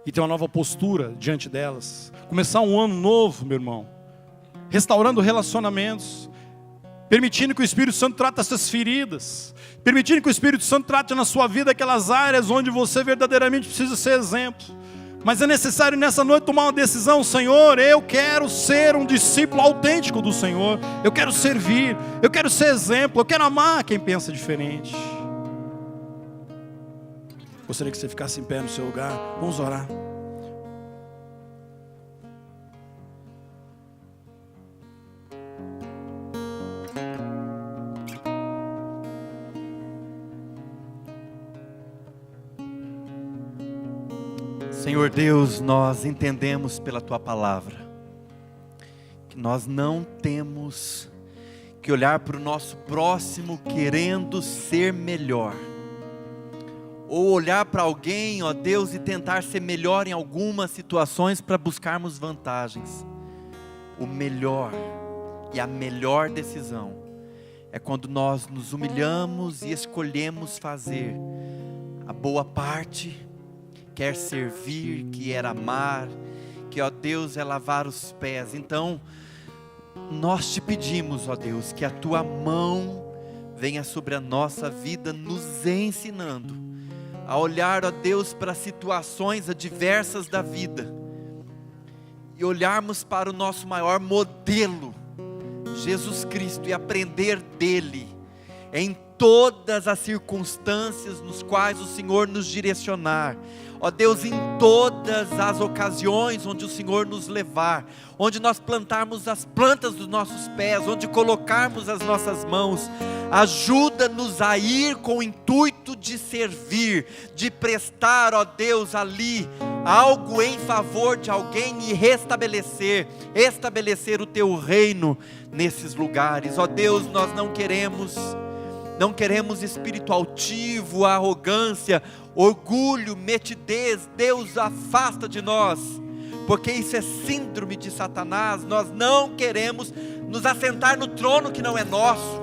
E ter uma nova postura diante delas. Começar um ano novo, meu irmão. Restaurando relacionamentos. Permitindo que o Espírito Santo trate essas feridas. Permitindo que o Espírito Santo trate na sua vida aquelas áreas onde você verdadeiramente precisa ser exemplo. Mas é necessário nessa noite tomar uma decisão. Senhor, eu quero ser um discípulo autêntico do Senhor. Eu quero servir, eu quero ser exemplo, eu quero amar quem pensa diferente. Gostaria que você ficasse em pé no seu lugar. Vamos orar. Senhor Deus, nós entendemos pela Tua palavra que nós não temos que olhar para o nosso próximo querendo ser melhor, ou olhar para alguém, ó Deus, e tentar ser melhor em algumas situações para buscarmos vantagens. O melhor e a melhor decisão é quando nós nos humilhamos e escolhemos fazer a boa parte, quer servir, quer amar, que, ó Deus, é lavar os pés. Então, nós te pedimos, ó Deus, que a Tua mão venha sobre a nossa vida, nos ensinando a olhar, ó Deus, para situações adversas da vida, e olharmos para o nosso maior modelo, Jesus Cristo, e aprender dele, em todas as circunstâncias nos quais o Senhor nos direcionar. Ó Deus, em todas as ocasiões onde o Senhor nos levar, onde nós plantarmos as plantas dos nossos pés, onde colocarmos as nossas mãos, ajuda-nos a ir com o intuito de servir, de prestar, ó Deus, ali algo em favor de alguém e estabelecer o Teu reino nesses lugares. Ó Deus, nós não queremos espírito altivo, arrogância, orgulho, metidez. Deus, afasta de nós, porque isso é síndrome de Satanás. Nós não queremos nos assentar no trono que não é nosso,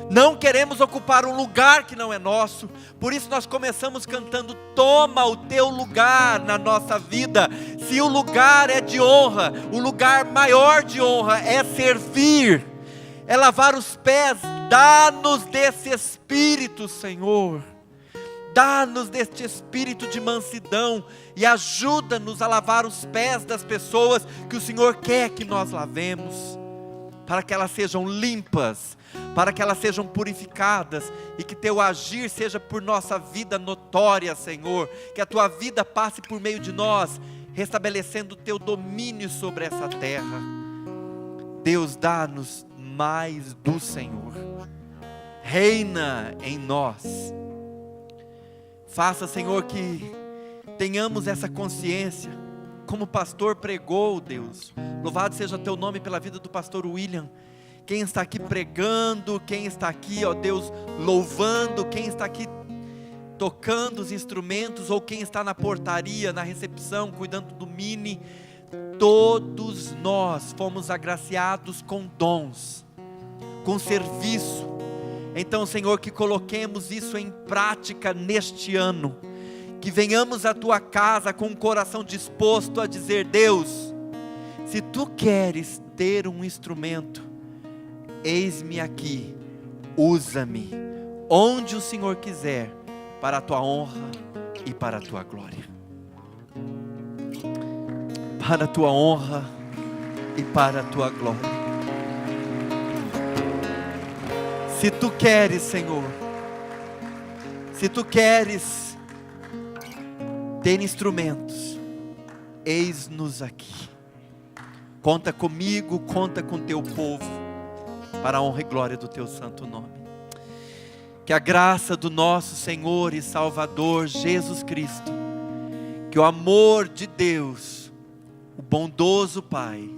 não queremos ocupar um lugar que não é nosso. Por isso nós começamos cantando: toma o Teu lugar na nossa vida. Se o lugar é de honra, o lugar maior de honra é servir, é lavar os pés. Dá-nos desse espírito, Senhor. Dá-nos deste espírito de mansidão e ajuda-nos a lavar os pés das pessoas que o Senhor quer que nós lavemos, para que elas sejam limpas, para que elas sejam purificadas, e que Teu agir seja por nossa vida notória, Senhor. Que a Tua vida passe por meio de nós, restabelecendo o Teu domínio sobre essa terra. Deus, dá-nos mais do Senhor. Reina em nós. Faça, Senhor, que tenhamos essa consciência, como o pastor pregou, Deus. Louvado seja Teu nome pela vida do pastor William. Quem está aqui pregando, quem está aqui, ó Deus, louvando, quem está aqui tocando os instrumentos, ou quem está na portaria, na recepção, cuidando do mini, todos nós fomos agraciados com dons, com serviço. Então, Senhor, que coloquemos isso em prática neste ano, que venhamos à Tua casa com um coração disposto a dizer: Deus, se Tu queres ter um instrumento, eis-me aqui, usa-me, onde o Senhor quiser, para a Tua honra e para a Tua glória. Para a Tua honra e para a Tua glória. Se Tu queres, Senhor, se Tu queres ter instrumentos, eis-nos aqui. Conta comigo, conta com Teu povo, para a honra e glória do Teu santo nome. Que a graça do nosso Senhor e Salvador Jesus Cristo, que o amor de Deus, o bondoso Pai,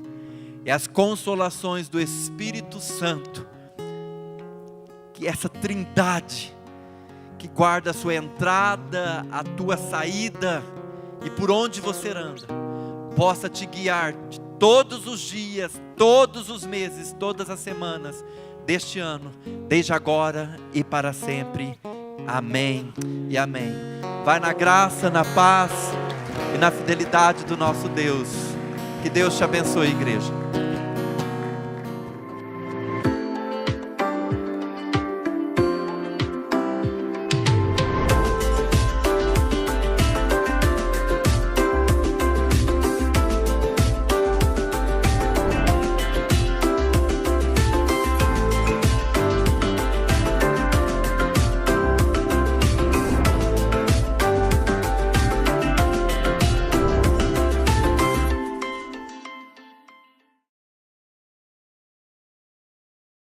e as consolações do Espírito Santo, que essa trindade que guarda a sua entrada, a tua saída e por onde você anda, possa te guiar todos os dias, todos os meses, todas as semanas deste ano, desde agora e para sempre. Amém e amém. Vai na graça, na paz e na fidelidade do nosso Deus. Que Deus te abençoe, igreja.